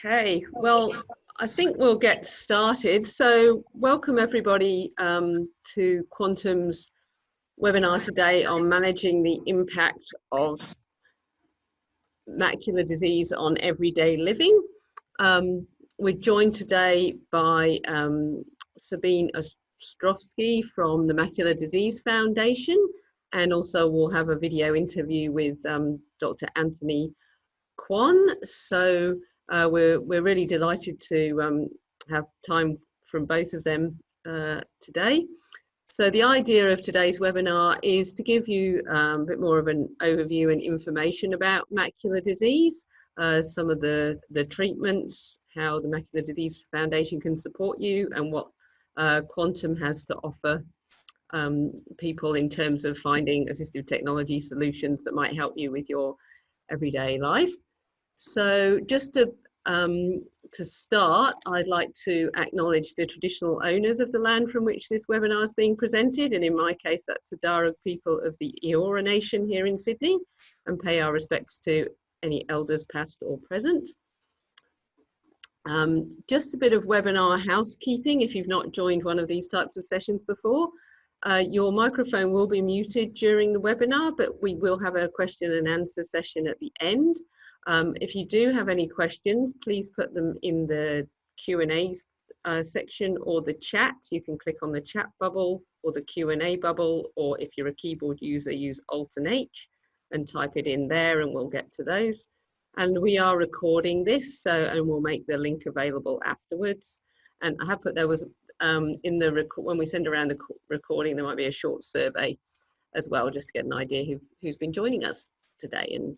Okay, well, I think we'll get started. So welcome everybody to Quantum's webinar today on managing the impact of macular disease on everyday living. We're joined today by Sabine Ostrowski from the Macular Disease Foundation, and also we'll have a video interview with Dr. Anthony Kwan. So we're really delighted to have time from both of them today. So the idea of today's webinar is to give you a bit more of an overview and information about macular disease, some of the treatments, how the Macular Disease Foundation can support you, and what Quantum has to offer people in terms of finding assistive technology solutions that might help you with your everyday life. So just to start, I'd like to acknowledge the traditional owners of the land from which this webinar is being presented, and in my case that's the Darug people of the Eora Nation here in Sydney, and pay our respects to any elders past or present. Just a bit of webinar housekeeping. If you've not joined one of these types of sessions before, your microphone will be muted during the webinar, but we will have a question and answer session at the end. If you do have any questions, please put them in the Q&A section or the chat. You can click on the chat bubble or the Q&A bubble, or if you're a keyboard user, use Alt and H and type it in there and we'll get to those. And we are recording this, and we'll make the link available afterwards. And I have put, there was when we send around the recording, there might be a short survey as well, just to get an idea who's been joining us today and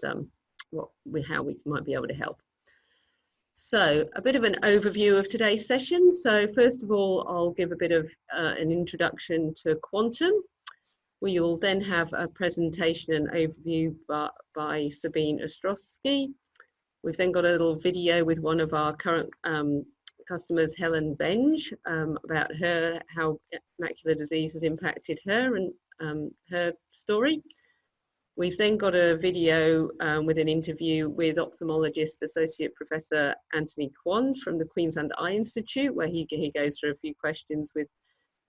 how we might be able to help. So a bit of an overview of today's session. So first of all, I'll give a bit of an introduction to Quantum. We will then have a presentation and overview by Sabine Ostrowski. We've then got a little video with one of our current customers, Helen Beange, about how macular disease has impacted her and her story. We've then got a video with an interview with Ophthalmologist Associate Professor Anthony Kwan from the Queensland Eye Institute, where he goes through a few questions with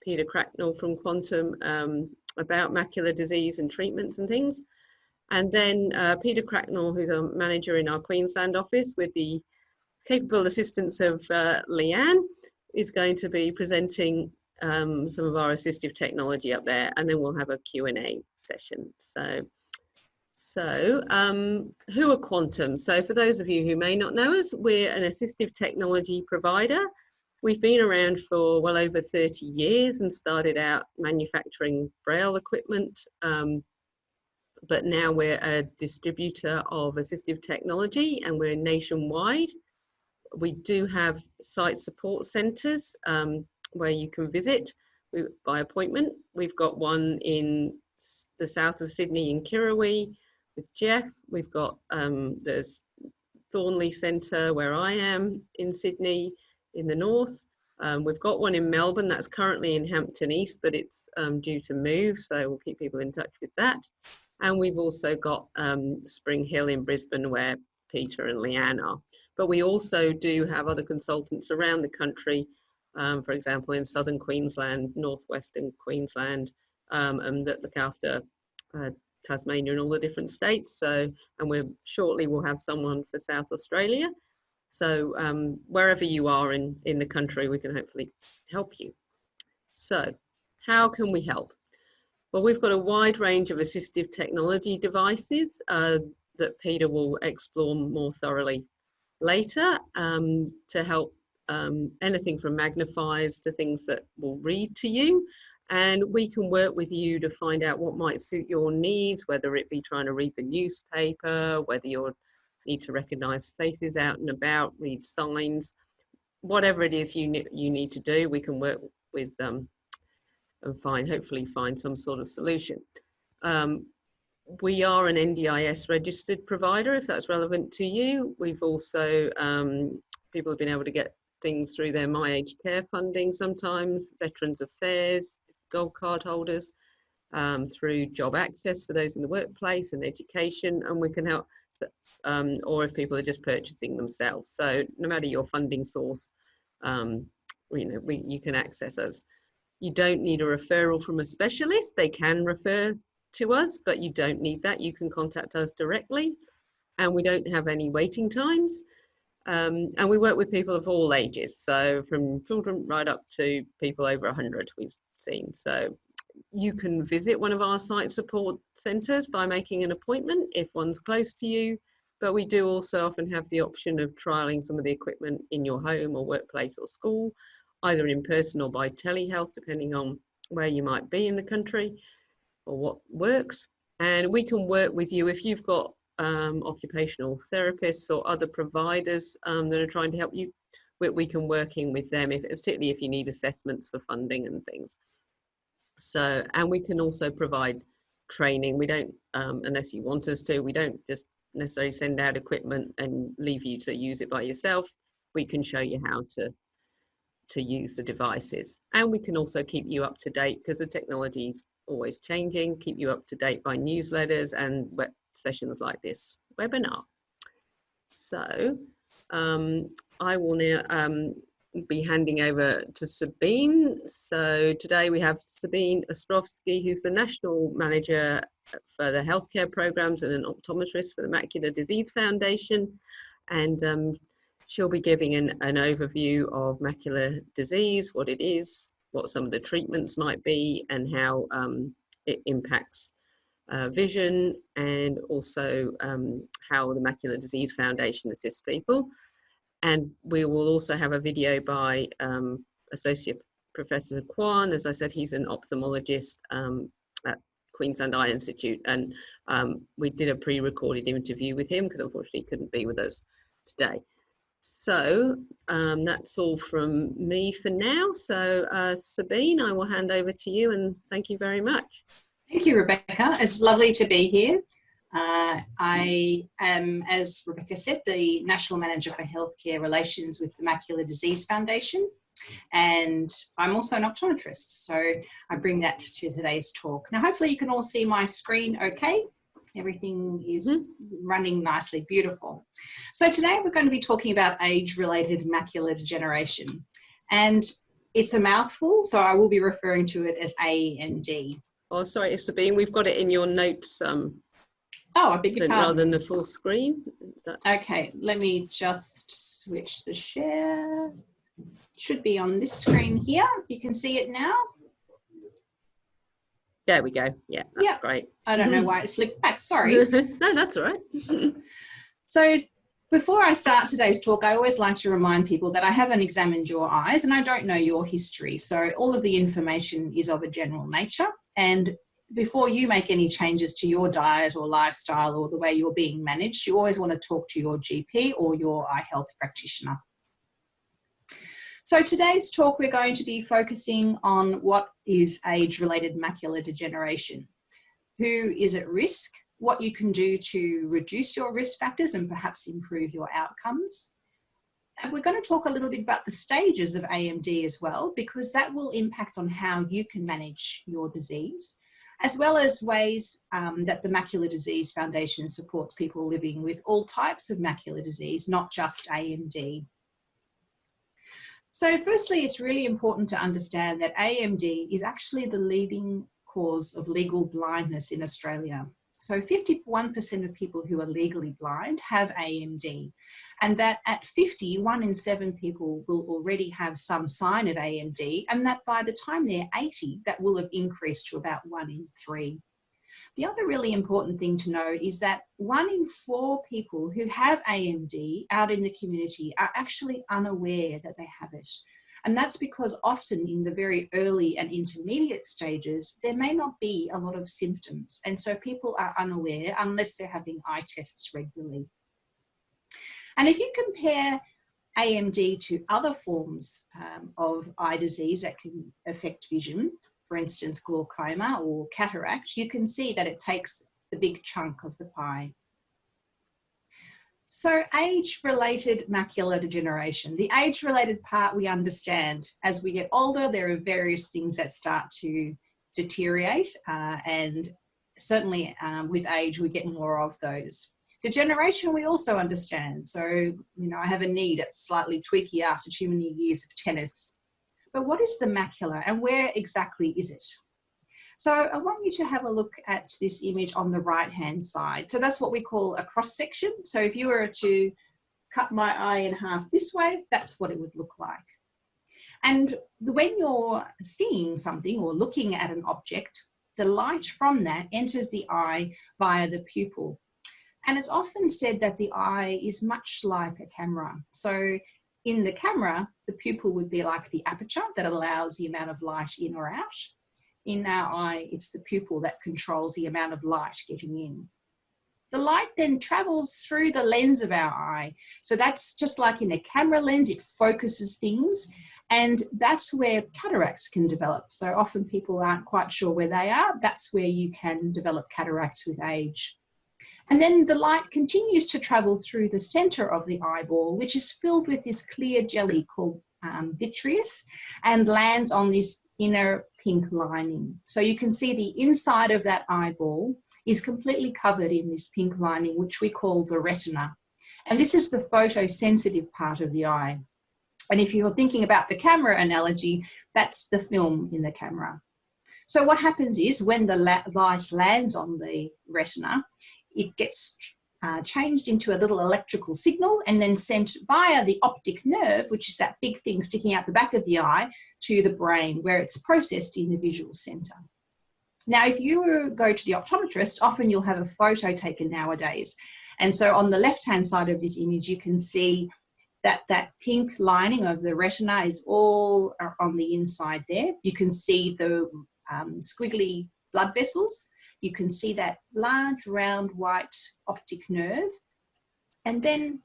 Peter Cracknell from Quantum about macular disease and treatments and things. And then Peter Cracknell, who's a manager in our Queensland office, with the capable assistance of Leanne, is going to be presenting some of our assistive technology up there, and then we'll have a Q&A session. So who are Quantum? So for those of you who may not know us, we're an assistive technology provider. We've been around for well over 30 years and started out manufacturing braille equipment, but now we're a distributor of assistive technology and we're nationwide. We do have site support centres where you can visit by appointment. We've got one in the south of Sydney in Kirrawee with Jeff. We've got the Thornley Centre where I am in Sydney in the north. We've got one in Melbourne that's currently in Hampton East, but it's due to move, so we'll keep people in touch with that. And we've also got Spring Hill in Brisbane where Peter and Leanne are. But we also do have other consultants around the country, for example, in southern Queensland, northwestern Queensland, and that look after Tasmania and all the different states. So, and shortly we'll have someone for South Australia. So wherever you are in the country, we can hopefully help you. So how can we help? Well, we've got a wide range of assistive technology devices that Peter will explore more thoroughly later to help anything from magnifiers to things that will read to you. And we can work with you to find out what might suit your needs, whether it be trying to read the newspaper, whether you need to recognize faces out and about, read signs, whatever it is you need to do, we can work with them and hopefully find some sort of solution. We are an NDIS registered provider, if that's relevant to you. We've also, people have been able to get things through their My Aged Care funding sometimes, Veterans Affairs, Gold Card holders, through Job Access for those in the workplace and education, and we can help. or if people are just purchasing themselves. So no matter your funding source, you can access us. You don't need a referral from a specialist. They can refer to us, but you don't need that. You can contact us directly, and we don't have any waiting times. And we work with people of all ages, so from children right up to people over 100 we've seen. So you can visit one of our site support centres by making an appointment if one's close to you, but we do also often have the option of trialling some of the equipment in your home or workplace or school, either in person or by telehealth, depending on where you might be in the country or what works. And we can work with you if you've got occupational therapists or other providers that are trying to help you. We can work in with them, particularly if you need assessments for funding and things. So, and we can also provide training. We don't, unless you want us to, we don't just necessarily send out equipment and leave you to use it by yourself. We can show you how to use the devices, and we can also keep you up to date because the technology is always changing, keep you up to date by newsletters and web sessions like this webinar. So I will now be handing over to Sabine. So today we have Sabine Ostrowski, who's the National Manager for the Healthcare Programs and an optometrist for the Macular Disease Foundation. And she'll be giving an overview of macular disease, what it is, what some of the treatments might be, and how it impacts vision, and also how the Macular Disease Foundation assists people. And we will also have a video by Associate Professor Kwan. As I said, he's an ophthalmologist at Queensland Eye Institute, and we did a pre-recorded interview with him because unfortunately he couldn't be with us today. So that's all from me for now. So Sabine, I will hand over to you, and thank you very much. Thank you, Rebecca. It's lovely to be here. I am, as Rebecca said, the National Manager for Healthcare Relations with the Macular Disease Foundation, and I'm also an optometrist, so I bring that to today's talk. Now, hopefully you can all see my screen okay. Everything is running nicely, beautiful. So today we're going to be talking about age-related macular degeneration, and it's a mouthful, so I will be referring to it as AMD. Oh, sorry, Sabine, we've got it in your notes. Oh, I beg your pardon. Rather than the full screen. Okay, let me just switch the share. Should be on this screen here. You can see it now. There we go. Yeah, that's great. I don't know why it flipped back. Sorry. No, that's all right. So before I start today's talk, I always like to remind people that I haven't examined your eyes and I don't know your history. So all of the information is of a general nature. And before you make any changes to your diet or lifestyle or the way you're being managed, you always want to talk to your GP or your eye health practitioner. So today's talk, we're going to be focusing on what is age-related macular degeneration, who is at risk, what you can do to reduce your risk factors and perhaps improve your outcomes. And we're going to talk a little bit about the stages of AMD as well, because that will impact on how you can manage your disease, as well as ways that the Macular Disease Foundation supports people living with all types of macular disease, not just AMD. So firstly, it's really important to understand that AMD is actually the leading cause of legal blindness in Australia. So 51% of people who are legally blind have AMD, and that at 50, 1 in 7 people will already have some sign of AMD, and that by the time they're 80, that will have increased to about 1 in 3. The other really important thing to know is that 1 in 4 people who have AMD out in the community are actually unaware that they have it. And that's because often in the very early and intermediate stages, there may not be a lot of symptoms. And so people are unaware unless they're having eye tests regularly. And if you compare AMD to other forms of eye disease that can affect vision, for instance, glaucoma or cataract, you can see that it takes the big chunk of the pie. So age-related macular degeneration. The age-related part we understand. As we get older, there are various things that start to deteriorate, and certainly with age, we get more of those. Degeneration we also understand. So, you know, I have a knee that's slightly tweaky after too many years of tennis. But what is the macula and where exactly is it? So I want you to have a look at this image on the right-hand side. So that's what we call a cross-section. So if you were to cut my eye in half this way, that's what it would look like. And when you're seeing something or looking at an object, the light from that enters the eye via the pupil. And it's often said that the eye is much like a camera. So in the camera, the pupil would be like the aperture that allows the amount of light in or out. In our eye, it's the pupil that controls the amount of light getting in. The light then travels through the lens of our eye. So that's just like in a camera lens, it focuses things. And that's where cataracts can develop. So often people aren't quite sure where they are. That's where you can develop cataracts with age. And then the light continues to travel through the center of the eyeball, which is filled with this clear jelly called vitreous, and lands on this inner pink lining. So you can see the inside of that eyeball is completely covered in this pink lining, which we call the retina. And this is the photosensitive part of the eye. And if you're thinking about the camera analogy, that's the film in the camera. So what happens is when the light lands on the retina, it gets changed into a little electrical signal and then sent via the optic nerve, which is that big thing sticking out the back of the eye, to the brain, where it's processed in the visual center. Now, if you go to the optometrist, often you'll have a photo taken nowadays. And so on the left-hand side of this image, you can see that that pink lining of the retina is all on the inside there. You can see the squiggly blood vessels. You can see that large, round, white optic nerve. And then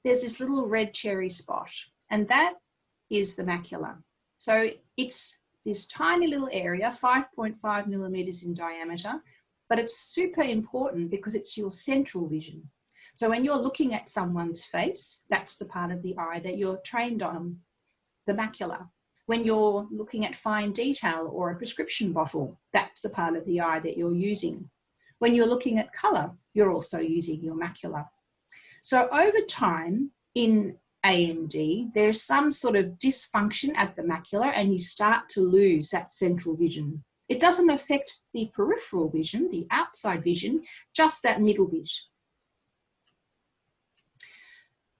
there's this little red cherry spot, and that is the macula. So it's this tiny little area, 5.5 millimeters in diameter, but it's super important because it's your central vision. So when you're looking at someone's face, that's the part of the eye that you're trained on, the macula. When you're looking at fine detail or a prescription bottle, that's the part of the eye that you're using. When you're looking at color, you're also using your macula. So over time in AMD, there's some sort of dysfunction at the macula and you start to lose that central vision. It doesn't affect the peripheral vision, the outside vision, just that middle bit.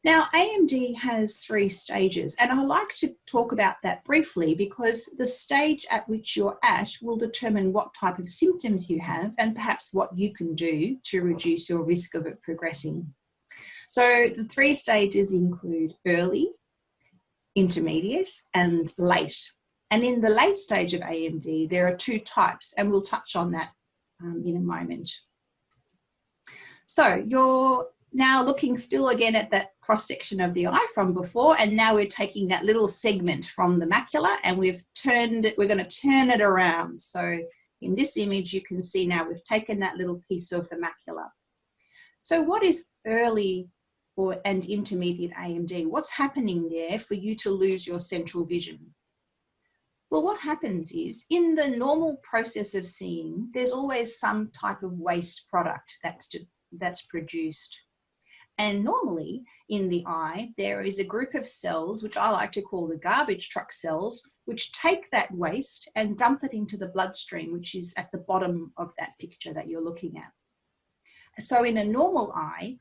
Now, AMD has 3 stages, and I like to talk about that briefly because the stage at which you're at will determine what type of symptoms you have and perhaps what you can do to reduce your risk of it progressing. So the 3 stages include early, intermediate, and late. And in the late stage of AMD, there are 2 types, and we'll touch on that in a moment. So you're now looking still again at that cross-section of the eye from before, and now we're taking that little segment from the macula and we're going to turn it around. So in this image, you can see now we've taken that little piece of the macula. So what is early and intermediate AMD? What's happening there for you to lose your central vision? Well, what happens is in the normal process of seeing, there's always some type of waste product that's produced. And normally in the eye, there is a group of cells, which I like to call the garbage truck cells, which take that waste and dump it into the bloodstream, which is at the bottom of that picture that you're looking at. So in a normal eye,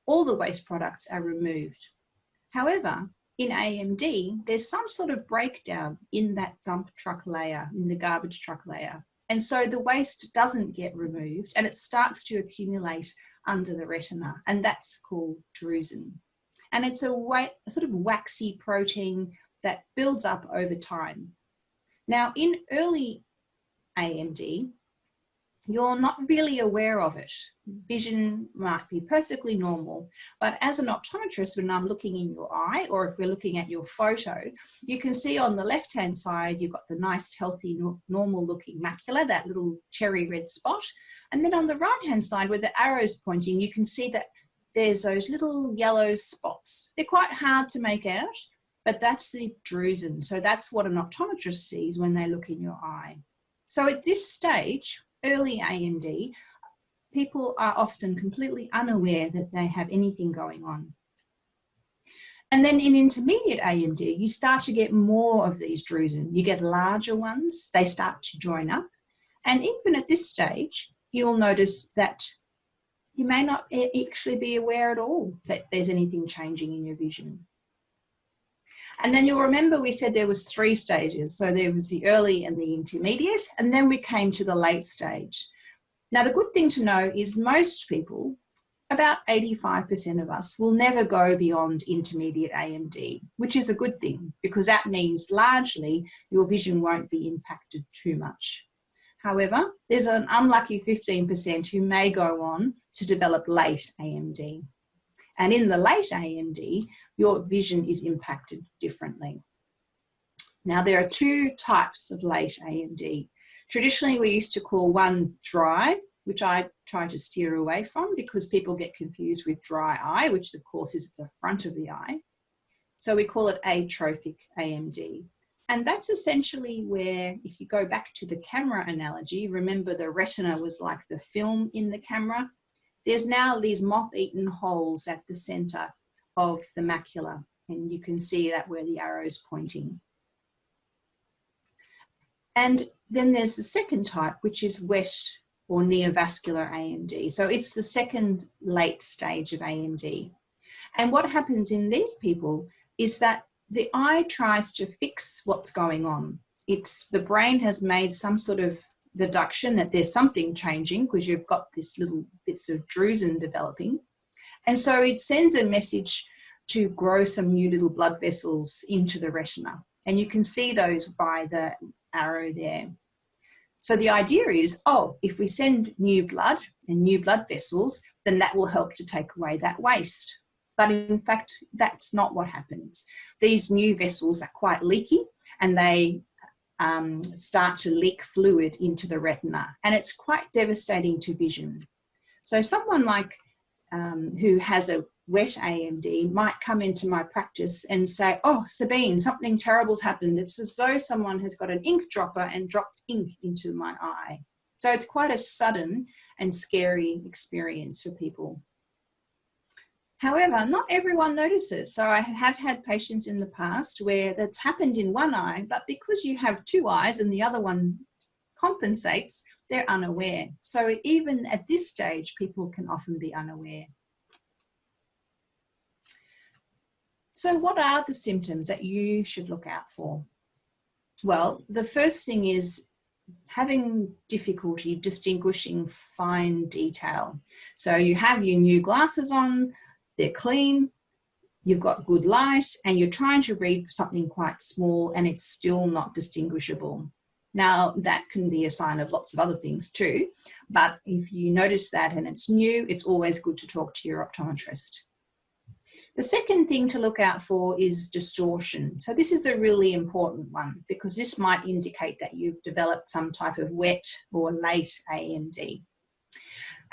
all the waste products are removed. However, in AMD, there's some sort of breakdown in that dump truck layer, in the garbage truck layer. And so the waste doesn't get removed and it starts to accumulate under the retina, and that's called drusen. And it's a sort of waxy protein that builds up over time. Now, in early AMD, you're not really aware of it. Vision might be perfectly normal, but as an optometrist, when I'm looking in your eye, or if we're looking at your photo, you can see on the left-hand side, you've got the nice, healthy, normal-looking macula, that little cherry red spot. And then on the right-hand side, where the arrow's pointing, you can see that there's those little yellow spots. They're quite hard to make out, but that's the drusen. So that's what an optometrist sees when they look in your eye. So at this stage, early AMD, people are often completely unaware that they have anything going on. And then in intermediate AMD, you start to get more of these drusen. You get larger ones, they start to join up. And even at this stage, you'll notice that you may not actually be aware at all that there's anything changing in your vision. And then you'll remember we said there was 3 stages. So there was the early and the intermediate, and then we came to the late stage. Now, the good thing to know is most people, about 85% of us, will never go beyond intermediate AMD, which is a good thing because that means largely your vision won't be impacted too much. However, there's an unlucky 15% who may go on to develop late AMD. And in the late AMD, your vision is impacted differently. Now, there are 2 types of late AMD. Traditionally, we used to call one dry, which I try to steer away from because people get confused with dry eye, which of course is at the front of the eye. So we call it atrophic AMD. And that's essentially where, if you go back to the camera analogy, remember the retina was like the film in the camera. There's now these moth-eaten holes at the center of the macula, and you can see that where the arrow is pointing. And then there's the second type, which is wet or neovascular AMD. So it's the second late stage of AMD. And what happens in these people is that the eye tries to fix what's going on. The brain has made some sort of deduction that there's something changing because you've got this little bits of drusen developing. And so it sends a message to grow some new little blood vessels into the retina. And you can see those by the arrow there. So the idea is, oh, if we send new blood and new blood vessels, then that will help to take away that waste. But in fact, that's not what happens. These new vessels are quite leaky and they start to leak fluid into the retina, and it's quite devastating to vision. So someone like who has a wet AMD might come into my practice and say, oh, Sabine, something terrible's happened. It's as though someone has got an ink dropper and dropped ink into my eye. So it's quite a sudden and scary experience for people. However, not everyone notices. So I have had patients in the past where that's happened in one eye, but because you have 2 eyes and the other one compensates, they're unaware. So even at this stage, people can often be unaware. So what are the symptoms that you should look out for? Well, the first thing is having difficulty distinguishing fine detail. So you have your new glasses on, they're clean, you've got good light, and you're trying to read something quite small and it's still not distinguishable. Now, that can be a sign of lots of other things too, but if you notice that and it's new, it's always good to talk to your optometrist. The second thing to look out for is distortion. So this is a really important one because this might indicate that you've developed some type of wet or late AMD.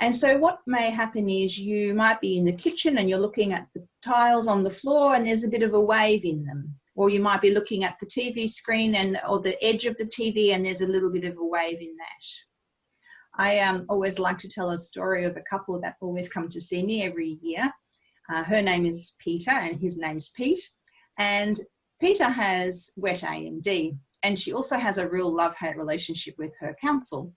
And so what may happen is you might be in the kitchen and you're looking at the tiles on the floor and there's a bit of a wave in them. Or you might be looking at the TV screen or the edge of the TV and there's a little bit of a wave in that. I always like to tell a story of a couple that always come to see me every year. Her name is Peter and his name's Pete. And Peter has wet AMD and she also has a real love-hate relationship with her counsel.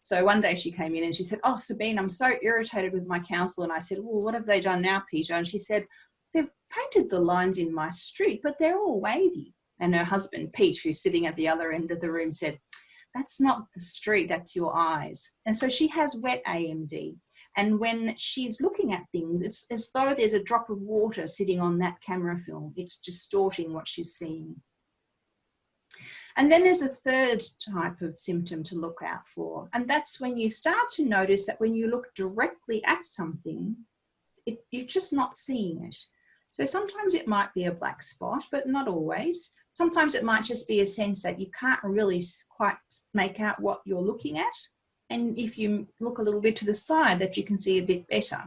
So one day she came in and she said, oh, Sabine, I'm so irritated with my counsel. And I said, well, what have they done now, Peter? And she said, they've painted the lines in my street, but they're all wavy. And her husband, Pete, who's sitting at the other end of the room, said, that's not the street, that's your eyes. And so she has wet AMD. And when she's looking at things, it's as though there's a drop of water sitting on that camera film. It's distorting what she's seeing. And then there's a third type of symptom to look out for. And that's when you start to notice that when you look directly at something, you're just not seeing it. So sometimes it might be a black spot, but not always. Sometimes it might just be a sense that you can't really quite make out what you're looking at. And if you look a little bit to the side, that you can see a bit better.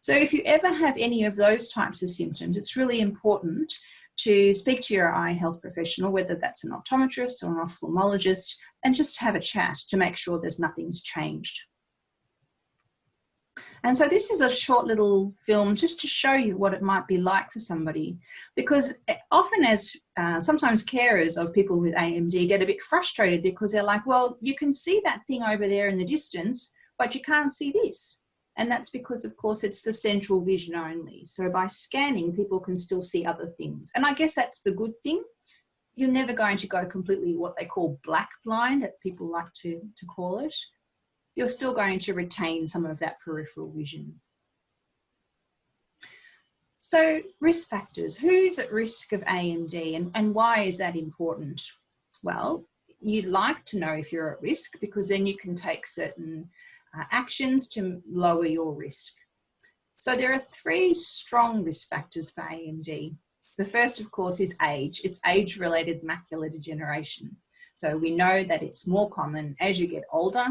So if you ever have any of those types of symptoms, it's really important to speak to your eye health professional, whether that's an optometrist or an ophthalmologist, and just have a chat to make sure there's nothing's changed. And so this is a short little film just to show you what it might be like for somebody, because often as sometimes carers of people with AMD get a bit frustrated because they're like, well, you can see that thing over there in the distance, but you can't see this. And that's because, of course, it's the central vision only. So by scanning, people can still see other things. And I guess that's the good thing. You're never going to go completely what they call black blind, that people like to call it. You're still going to retain some of that peripheral vision. So risk factors, who's at risk of AMD and why is that important? Well, you'd like to know if you're at risk because then you can take certain actions to lower your risk. So there are 3 strong risk factors for AMD. The first, of course, is age. It's age-related macular degeneration. So we know that it's more common as you get older,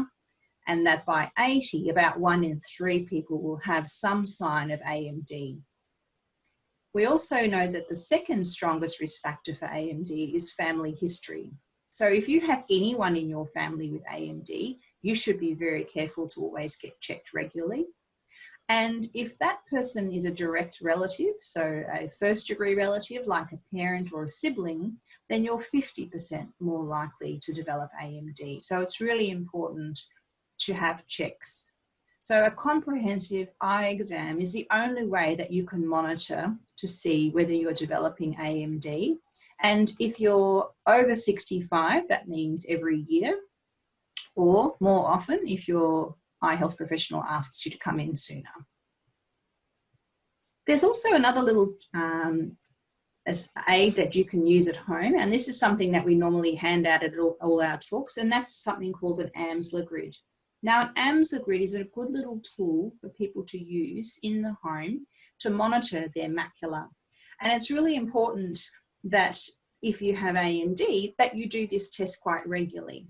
and that by 80, about 1 in 3 people will have some sign of AMD. We also know that the second strongest risk factor for AMD is family history. So if you have anyone in your family with AMD, you should be very careful to always get checked regularly. And if that person is a direct relative, so a first-degree relative like a parent or a sibling, then you're 50% more likely to develop AMD. So it's really important to have checks. So a comprehensive eye exam is the only way that you can monitor to see whether you're developing AMD. And if you're over 65, that means every year, or more often if your eye health professional asks you to come in sooner. There's also another little aid that you can use at home, and this is something that we normally hand out at all our talks, and that's something called an Amsler grid. Now, an Amsler grid is a good little tool for people to use in the home to monitor their macula. And it's really important that if you have AMD, that you do this test quite regularly.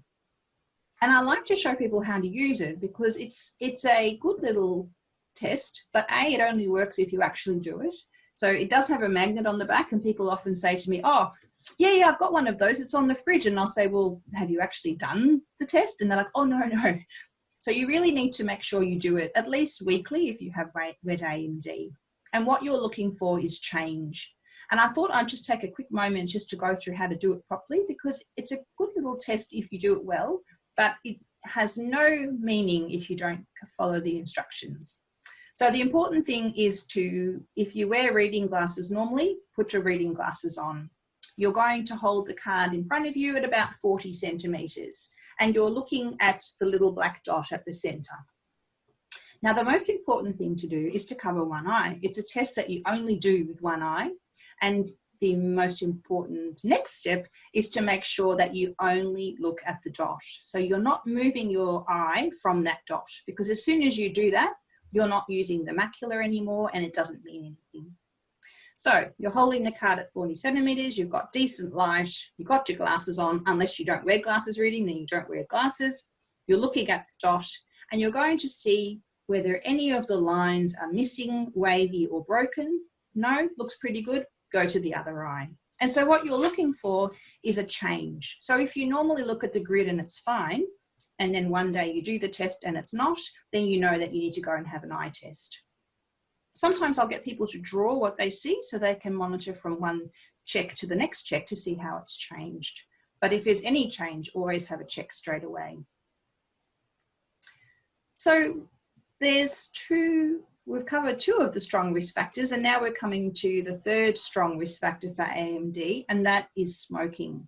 And I like to show people how to use it because it's a good little test, but it only works if you actually do it. So it does have a magnet on the back, and people often say to me, oh, yeah, I've got one of those. It's on the fridge. And I'll say, well, have you actually done the test? And they're like, oh, no. So you really need to make sure you do it at least weekly if you have wet AMD. And what you're looking for is change. And I thought I'd just take a quick moment just to go through how to do it properly, because it's a good little test if you do it well, but it has no meaning if you don't follow the instructions. So the important thing is to, if you wear reading glasses normally, put your reading glasses on. You're going to hold the card in front of you at about 40 centimetres, and you're looking at the little black dot at the centre. Now, the most important thing to do is to cover one eye. It's a test that you only do with one eye, and the most important next step is to make sure that you only look at the dot. So you're not moving your eye from that dot, because as soon as you do that, you're not using the macula anymore and it doesn't mean anything. So you're holding the card at 40 centimetres, you've got decent light, you've got your glasses on, unless you don't wear glasses reading, then you don't wear glasses. You're looking at the dot and you're going to see whether any of the lines are missing, wavy or broken. No, looks pretty good, go to the other eye. And so what you're looking for is a change. So if you normally look at the grid and it's fine, and then one day you do the test and it's not, then you know that you need to go and have an eye test. Sometimes I'll get people to draw what they see so they can monitor from one check to the next check to see how it's changed. But if there's any change, always have a check straight away. So we've covered 2 of the strong risk factors, and now we're coming to the 3rd strong risk factor for AMD, and that is smoking.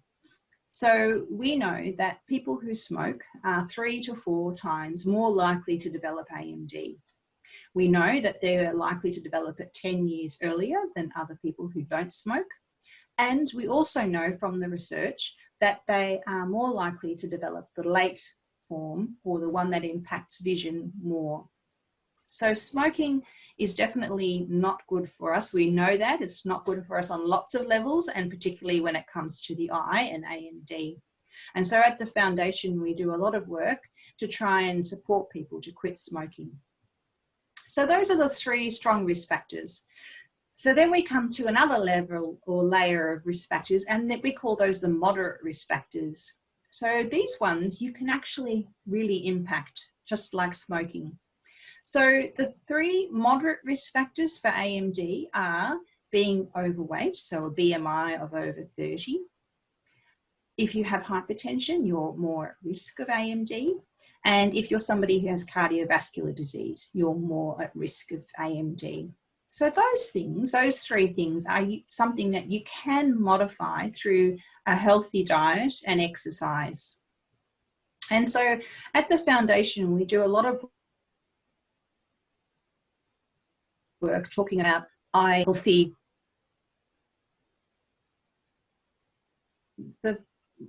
So we know that people who smoke are 3 to 4 times more likely to develop AMD. We know that they're likely to develop it 10 years earlier than other people who don't smoke. And we also know from the research that they are more likely to develop the late form, or the one that impacts vision more. So smoking is definitely not good for us. We know that it's not good for us on lots of levels, and particularly when it comes to the eye and AMD. And so at the foundation, we do a lot of work to try and support people to quit smoking. So those are the 3 strong risk factors. So then we come to another level or layer of risk factors, and we call those the moderate risk factors. So these ones you can actually really impact, just like smoking. So the 3 moderate risk factors for AMD are being overweight, so a BMI of over 30. If you have hypertension, you're more at risk of AMD. And if you're somebody who has cardiovascular disease, you're more at risk of AMD. So those things, those 3 things are something that you can modify through a healthy diet and exercise. And so at the foundation, we do a lot of work talking about eye healthy.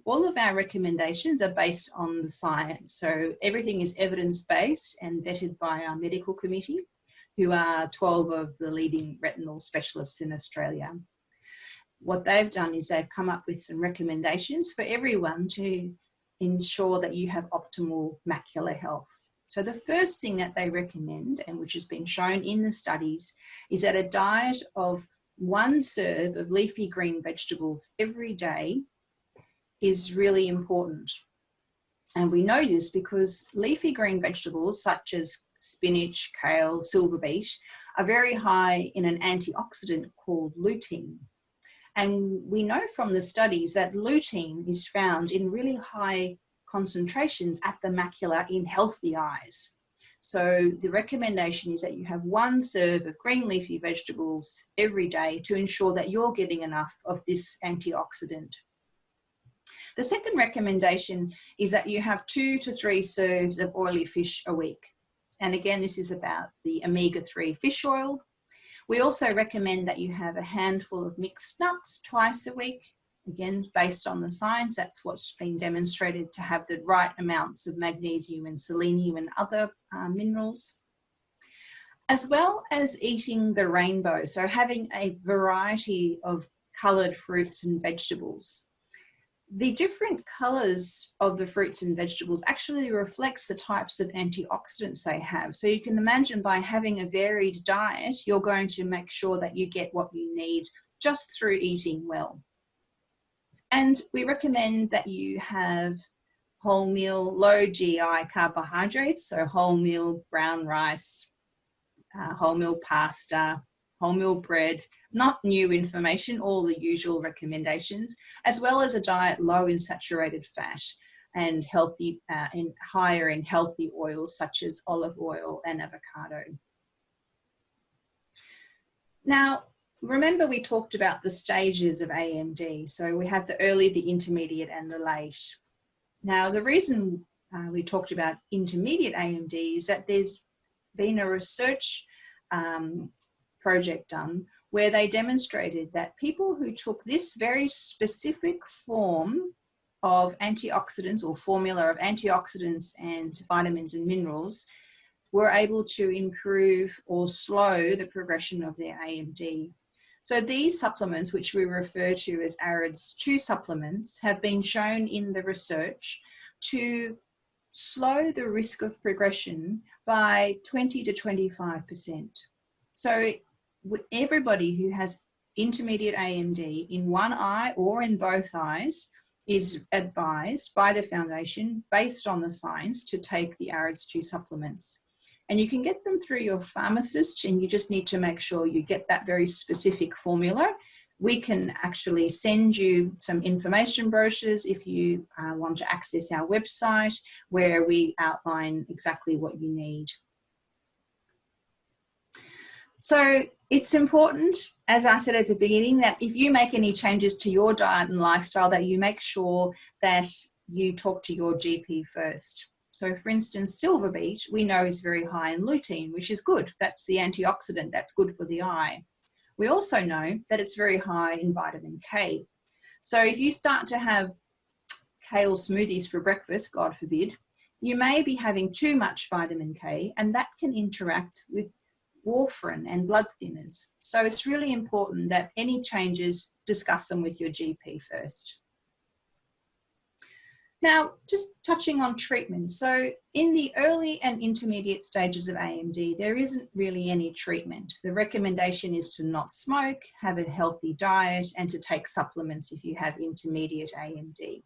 All of our recommendations are based on the science. So everything is evidence-based and vetted by our medical committee, who are 12 of the leading retinal specialists in Australia. What they've done is they've come up with some recommendations for everyone to ensure that you have optimal macular health. So the first thing that they recommend, and which has been shown in the studies, is that a diet of 1 serve of leafy green vegetables every day is really important. And we know this because leafy green vegetables such as spinach, kale, silver beet are very high in an antioxidant called lutein. And we know from the studies that lutein is found in really high concentrations at the macula in healthy eyes. So the recommendation is that you have 1 serve of green leafy vegetables every day to ensure that you're getting enough of this antioxidant. The second recommendation is that you have 2 to 3 serves of oily fish a week. And again, this is about the omega-3 fish oil. We also recommend that you have a handful of mixed nuts twice a week. Again, based on the science, that's what's been demonstrated to have the right amounts of magnesium and selenium and other minerals. As well as eating the rainbow, so having a variety of coloured fruits and vegetables. The different colours of the fruits and vegetables actually reflects the types of antioxidants they have. So you can imagine by having a varied diet, you're going to make sure that you get what you need just through eating well. And we recommend that you have wholemeal, low GI carbohydrates, so wholemeal brown rice, wholemeal pasta, wholemeal bread, not new information, all the usual recommendations, as well as a diet low in saturated fat and healthy, higher in healthy oils such as olive oil and avocado. Now, remember we talked about the stages of AMD. So we have the early, the intermediate and the late. Now, the reason we talked about intermediate AMD is that there's been a research project done where they demonstrated that people who took this very specific form of antioxidants or formula of antioxidants and vitamins and minerals were able to improve or slow the progression of their AMD. So these supplements, which we refer to as AREDS 2 supplements, have been shown in the research to slow the risk of progression by 20 to 25%. So everybody who has intermediate AMD in one eye or in both eyes is advised by the foundation, based on the science, to take the AREDS 2 supplements. And you can get them through your pharmacist, and you just need to make sure you get that very specific formula. We can actually send you some information brochures if you want to access our website, where we outline exactly what you need. So it's important, as I said at the beginning, that if you make any changes to your diet and lifestyle, that you make sure that you talk to your GP first. So for instance, silver beet, we know is very high in lutein, which is good. That's the antioxidant that's good for the eye. We also know that it's very high in vitamin K. So if you start to have kale smoothies for breakfast, God forbid, you may be having too much vitamin K, and that can interact with warfarin and blood thinners. So it's really important that any changes, discuss them with your GP first. Now, just touching on treatment. So in the early and intermediate stages of AMD, there isn't really any treatment. The recommendation is to not smoke, have a healthy diet, and to take supplements if you have intermediate AMD.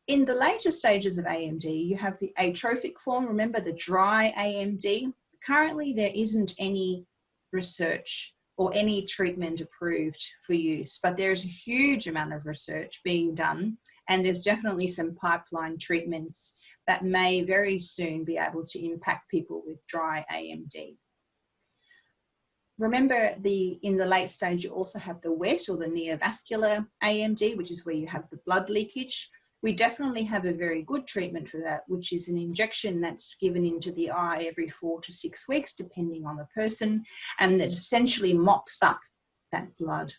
In the later stages of AMD, you have the atrophic form, remember the dry AMD. Currently, there isn't any research or any treatment approved for use, but there's a huge amount of research being done, and there's definitely some pipeline treatments that may very soon be able to impact people with dry AMD. Remember, in the late stage, you also have the wet or the neovascular AMD, which is where you have the blood leakage. We definitely have a very good treatment for that, which is an injection that's given into the eye every 4 to 6 weeks, depending on the person, and that essentially mops up that blood.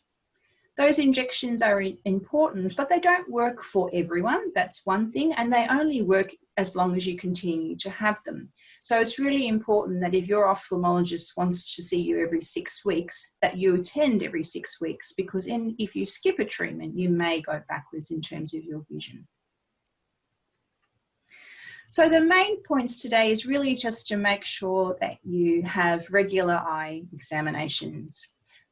Those injections are important, but they don't work for everyone. That's one thing, and they only work as long as you continue to have them. So it's really important that if your ophthalmologist wants to see you every 6 weeks, that you attend every 6 weeks, because if you skip a treatment, you may go backwards in terms of your vision. So the main points today is really just to make sure that you have regular eye examinations.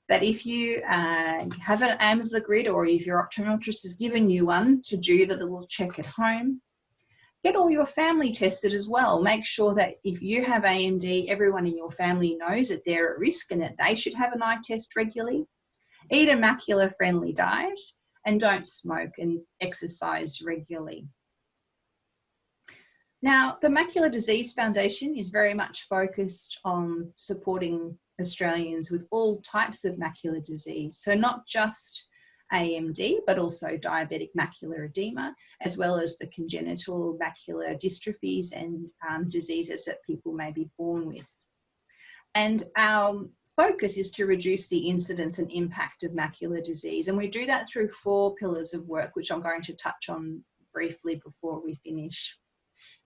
That if you have an Amd grid, or if your optometrist has given you one, to do the little check at home. Get all your family tested as well. Make sure that if you have AMD, everyone in your family knows that they're at risk and that they should have an eye test regularly. Eat a macular-friendly diet, and don't smoke, and exercise regularly. Now, the Macular Disease Foundation is very much focused on supporting Australians with all types of macular disease. So not just AMD, but also diabetic macular edema, as well as the congenital macular dystrophies and diseases that people may be born with. And our focus is to reduce the incidence and impact of macular disease. And we do that through 4 pillars of work, which I'm going to touch on briefly before we finish.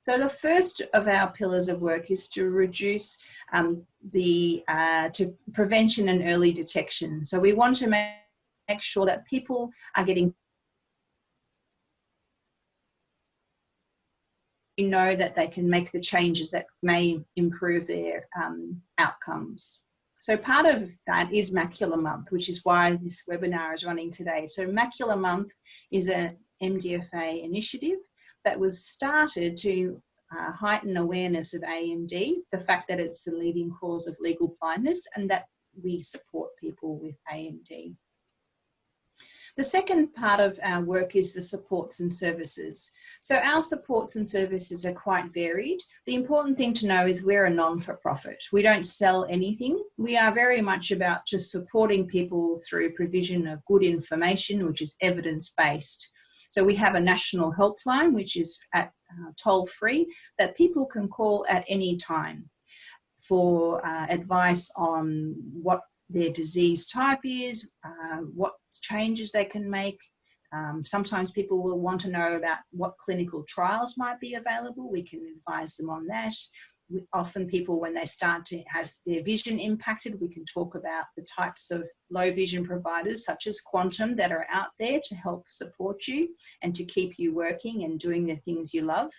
So the first of our pillars of work is to reduce to prevention and early detection. So we want to make sure that people are getting, know that they can make the changes that may improve their outcomes. So part of that is Macula Month, which is why this webinar is running today. So Macula Month is an MDFA initiative that was started to heighten awareness of AMD, the fact that it's the leading cause of legal blindness, and that we support people with AMD. The second part of our work is the supports and services. So our supports and services are quite varied. The important thing to know is we're a non-for-profit. We don't sell anything. We are very much about just supporting people through provision of good information, which is evidence-based. So we have a national helpline, which is at toll-free, that people can call at any time for advice on what their disease type is, what changes they can make. Sometimes people will want to know about what clinical trials might be available. We can advise them on that. Often people, when they start to have their vision impacted, we can talk about the types of low vision providers such as Quantum that are out there to help support you and to keep you working and doing the things you love.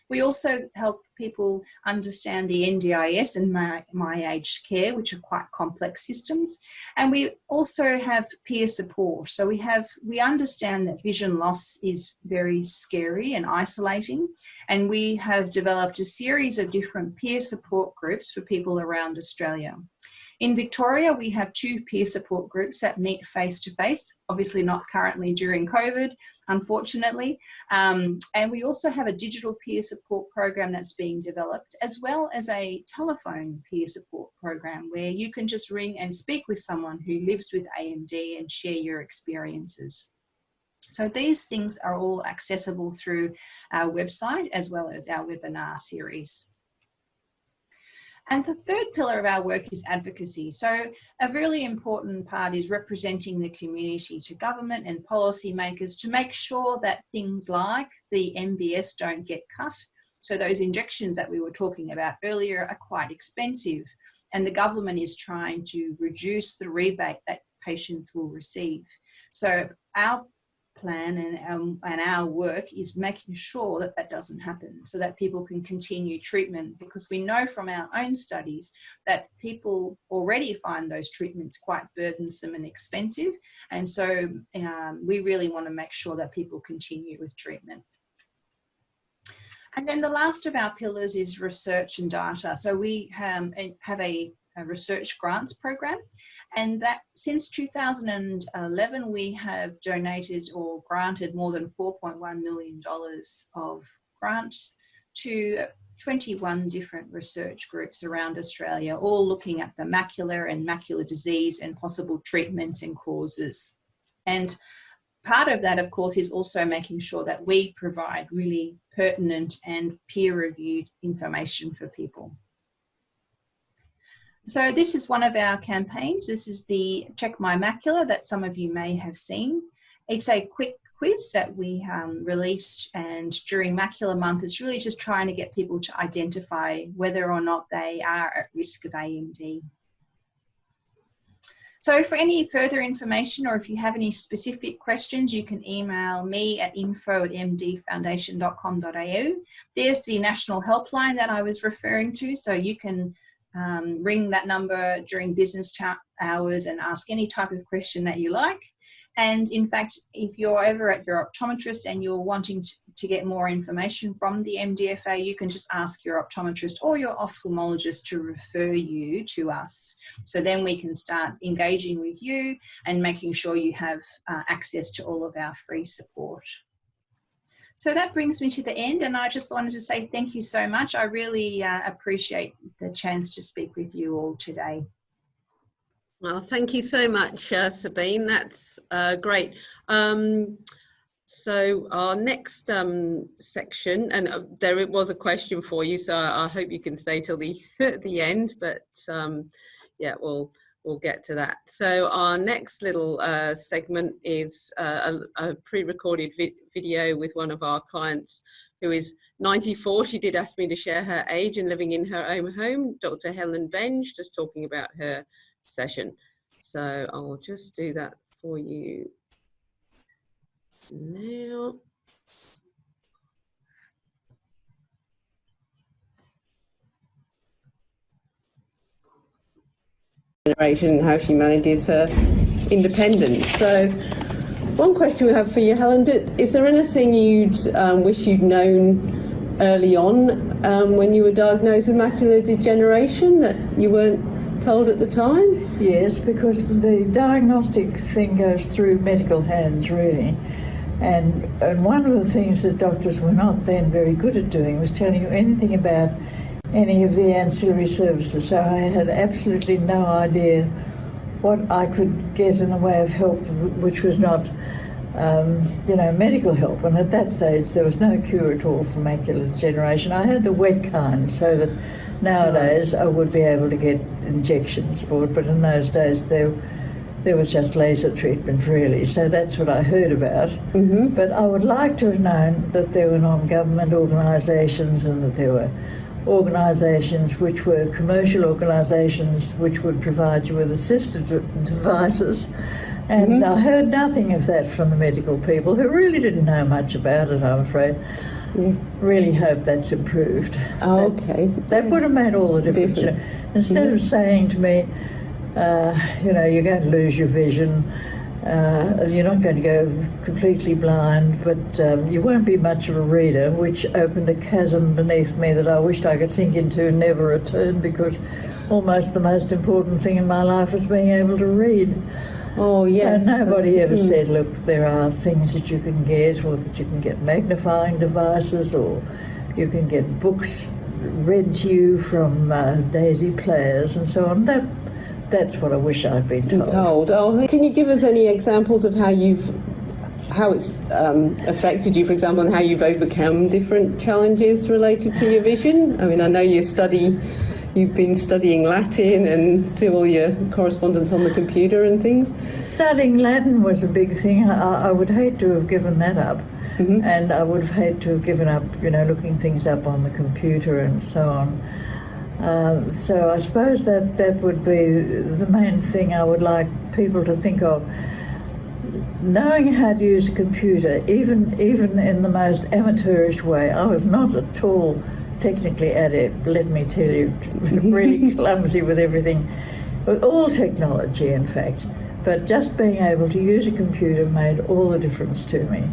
We also help people understand the NDIS and My Aged Care, which are quite complex systems. And we also have peer support. So we understand that vision loss is very scary and isolating. And we have developed a series of different peer support groups for people around Australia. In Victoria, we have 2 peer support groups that meet face-to-face, obviously not currently during COVID, unfortunately. And we also have a digital peer support program that's being developed, as well as a telephone peer support program where you can just ring and speak with someone who lives with AMD and share your experiences. So these things are all accessible through our website as well as our webinar series. And the third pillar of our work is advocacy. So a really important part is representing the community to government and policymakers to make sure that things like the MBS don't get cut. So those injections that we were talking about earlier are quite expensive, and the government is trying to reduce the rebate that patients will receive. So our plan and our work is making sure that that doesn't happen so that people can continue treatment, because we know from our own studies that people already find those treatments quite burdensome and expensive, and so we really want to make sure that people continue with treatment. And then the last of our pillars is research and data. So we have a research grants program, and that since 2011 we have donated or granted more than $4.1 million of grants to 21 different research groups around Australia, all looking at the macular and macular disease and possible treatments and causes. And part of that, of course, is also making sure that we provide really pertinent and peer-reviewed information for people. So this is one of our campaigns. This is the Check My Macula that some of you may have seen. It's a quick quiz that we released, and during Macula Month, it's really just trying to get people to identify whether or not they are at risk of AMD. So for any further information, or if you have any specific questions, you can email me at info@mdfoundation.com.au. There's the national helpline that I was referring to, so you can ring that number during business hours and ask any type of question that you like. And in fact, if you're ever at your optometrist and you're wanting to get more information from the MDFA, you can just ask your optometrist or your ophthalmologist to refer you to us. So then we can start engaging with you and making sure you have access to all of our free support. So that brings me to the end, and I just wanted to say thank you so much. I really appreciate the chance to speak with you all today. Well, thank you so much, Sabine. That's great. So our next section, and there was a question for you, so I hope you can stay till the the end. But yeah, we'll get to that. So our next little segment is a pre-recorded video with one of our clients who is 94. She did ask me to share her age and living in her own home. Dr. Helen Beange, just talking about her session. So I'll just do that for you now. Generation, how she manages her independence. So one question we have for you, Helen, is there anything you'd wish you'd known early on when you were diagnosed with macular degeneration that you weren't told at the time? Yes, because the diagnostic thing goes through medical hands, really. And one of the things that doctors were not then very good at doing was telling you anything about any of the ancillary services. So I had absolutely no idea what I could get in the way of help, which was not, you know, medical help. And at that stage, there was no cure at all for macular degeneration. I had the wet kind, so that nowadays I would be able to get injections for it, but in those days there was just laser treatment, really. So that's what I heard about. Mm-hmm. But I would like to have known that there were non-government organisations and that there were organisations which were commercial organisations which would provide you with assistive devices. And I heard nothing of that from the medical people, who really didn't know much about it, I'm afraid. Really hope that's improved. Oh, okay. That would have made all the difference. You know, instead of saying to me, you know, you're going to lose your vision, you're not going to go completely blind, but you won't be much of a reader, which opened a chasm beneath me that I wished I could sink into and never return, because almost the most important thing in my life was being able to read. Oh, yes. So nobody ever said, look, there are things that you can get, or that you can get magnifying devices, or you can get books read to you from daisy players and so on. That's what I wish I'd been told. Oh, can you give us any examples of how it's affected you, for example, and how you've overcome different challenges related to your vision? I mean, I know you've been studying Latin and do all your correspondence on the computer and things. Studying Latin was a big thing. I would hate to have given that up. Mm-hmm. And I would have hated to have given up, you know, looking things up on the computer and so on. So I suppose that would be the main thing I would like people to think of. Knowing how to use a computer, even in the most amateurish way. I was not at all technically adept, let me tell you, really clumsy with everything, with all technology in fact, but just being able to use a computer made all the difference to me.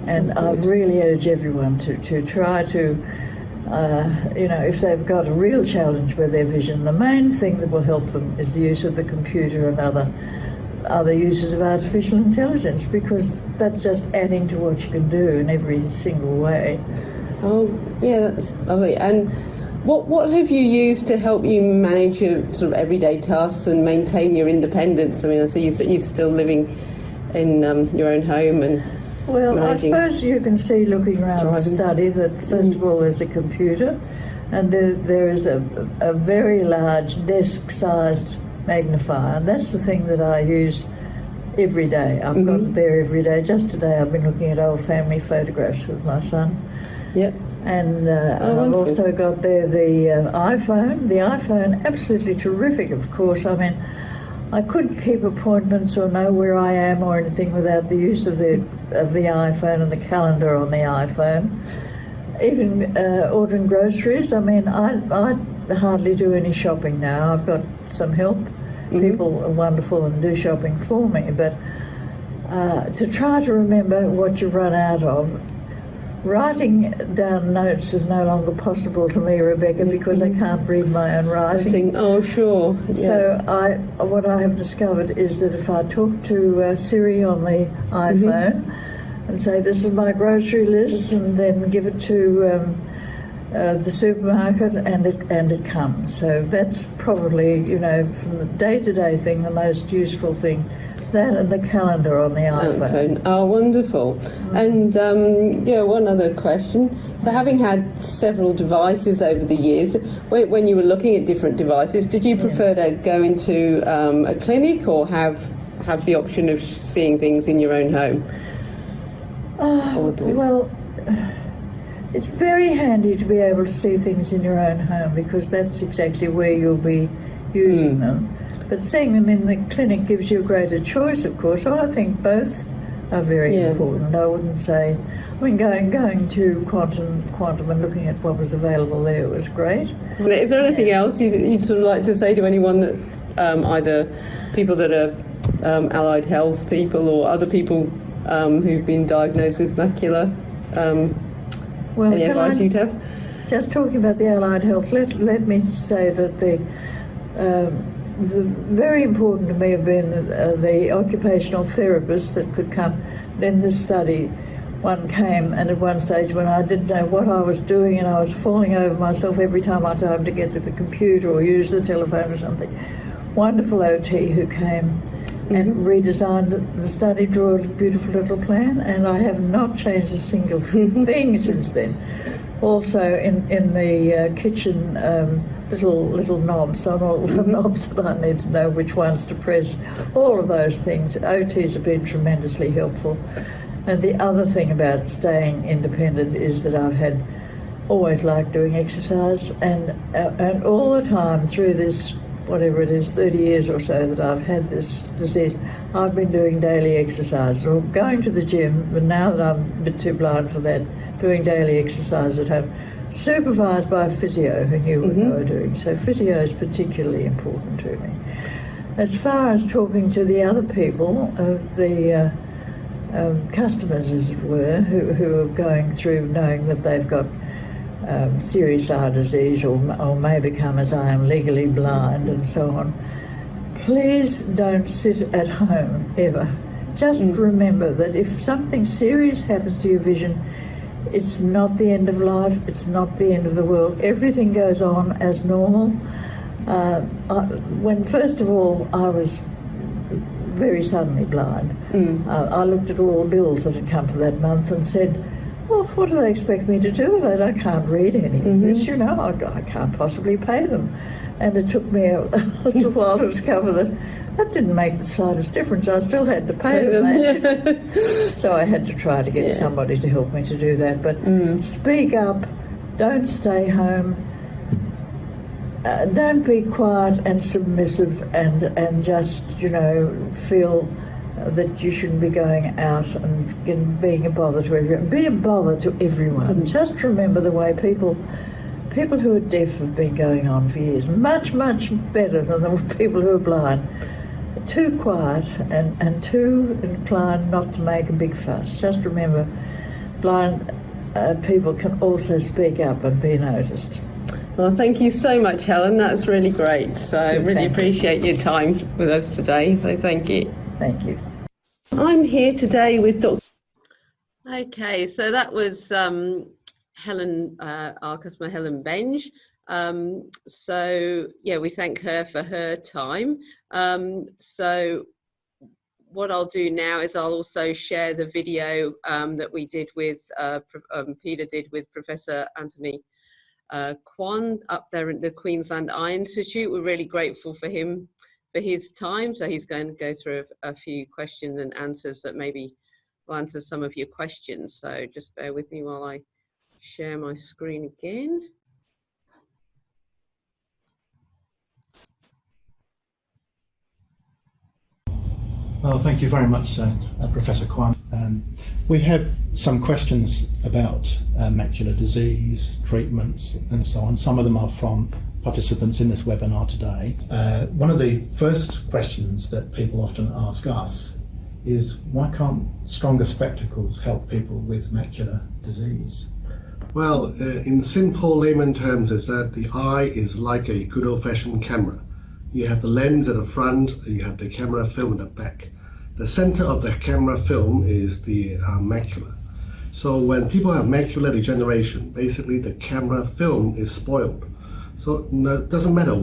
And I really urge everyone to try to, if they've got a real challenge with their vision, the main thing that will help them is the use of the computer and other uses of artificial intelligence, because that's just adding to what you can do in every single way. Oh, yeah, that's lovely. And what have you used to help you manage your sort of everyday tasks and maintain your independence? I mean, I see you're still living in your own home and well, I suppose you can see looking around the study that first of all there's a computer, and there is a very large desk-sized magnifier, and that's the thing that I use every day. I've got it there every day. Just today I've been looking at old family photographs with my son. Yep. And I've also got there the iPhone. The iPhone, absolutely terrific, of course. I mean, I couldn't keep appointments or know where I am or anything without the use of the iPhone and the calendar on the iPhone. Even ordering groceries. I mean, I hardly do any shopping now. I've got some help. People are wonderful and do shopping for me. But to try to remember what you've run out of, writing down notes is no longer possible to me, Rebecca, because I can't read my own writing. Oh, sure. Yeah. So what I have discovered is that if I talk to Siri on the iPhone and say, this is my grocery list, and then give it to the supermarket, and it comes. So that's probably, from the day-to-day thing, the most useful thing. That and the calendar on the iPhone. Oh, wonderful. And one other question. So having had several devices over the years, when you were looking at different devices, did you prefer to go into a clinic or have the option of seeing things in your own home? Well, it's very handy to be able to see things in your own home, because that's exactly where you'll be using them. But seeing them in the clinic gives you a greater choice, of course. So I think both are very important. I wouldn't say, going to Quantum and looking at what was available there was great. Is there anything else you'd sort of like to say to anyone that either people that are allied health people or other people who've been diagnosed with macular? Any advice you'd have? Just talking about the allied health, let me say that the very important to me have been the occupational therapists that could come. In this study, one came, and at one stage when I didn't know what I was doing and I was falling over myself every time I tried to get to the computer or use the telephone or something, wonderful OT who came and redesigned the study, drew a beautiful little plan, and I have not changed a single thing since then. Also in the kitchen, little knobs on all the knobs that I need to know which ones to press, all of those things. OTs have been tremendously helpful. And the other thing about staying independent is that I've always liked doing exercise, and all the time through this, whatever it is, 30 years or so that I've had this disease, I've been doing daily exercise, or going to the gym, but now that I'm a bit too blind for that, doing daily exercise at home, supervised by a physio who knew what they were doing. So physio is particularly important to me. As far as talking to the other people, the customers, as it were, who are going through knowing that they've got serious eye disease or may become, as I am, legally blind and so on, please don't sit at home ever. Just remember that if something serious happens to your vision, it's not the end of life, it's not the end of the world. Everything goes on as normal. When first of all I was very suddenly blind, I looked at all the bills that had come for that month and said, well, what do they expect me to do with it? I can't read any of this, I can't possibly pay them. And it took me a little while to discover that didn't make the slightest difference. I still had to pay them. So I had to try to get somebody to help me to do that. But speak up, don't stay home, don't be quiet and submissive and just, feel that you shouldn't be going out and being a bother to everyone. Be a bother to everyone. Just remember the way people who are deaf have been going on for years, much, much better than the people who are blind. Too quiet and too inclined not to make a big fuss. Just remember, blind people can also speak up and be noticed. Well, thank you so much, Helen. That's really great. So I really appreciate your time with us today. So thank you. Thank you. I'm here today with Dr. Okay, so that was Helen, our customer Helen Beange. So yeah, we thank her for her time. So what I'll do now is I'll also share the video that we did with, Peter did with Professor Anthony Kwan up there at the Queensland Eye Institute. We're really grateful for him for his time. So he's going to go through a few questions and answers that maybe will answer some of your questions. So just bear with me while I share my screen again. Well, thank you very much, Professor Kwan. We have some questions about macular disease, treatments, and so on. Some of them are from participants in this webinar today. One of the first questions that people often ask us is, why can't stronger spectacles help people with macular disease? Well, in simple layman terms, is that the eye is like a good old-fashioned camera. You have the lens at the front, you have the camera film at the back. The center of the camera film is the macula. So when people have macular degeneration, basically the camera film is spoiled. So it doesn't matter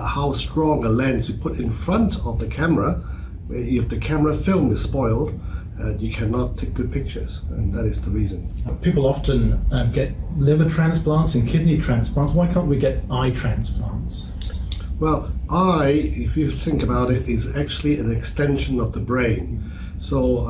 how strong a lens you put in front of the camera, if the camera film is spoiled, you cannot take good pictures, and that is the reason. People often get liver transplants and kidney transplants. Why can't we get eye transplants? Well, eye, if you think about it, is actually an extension of the brain. So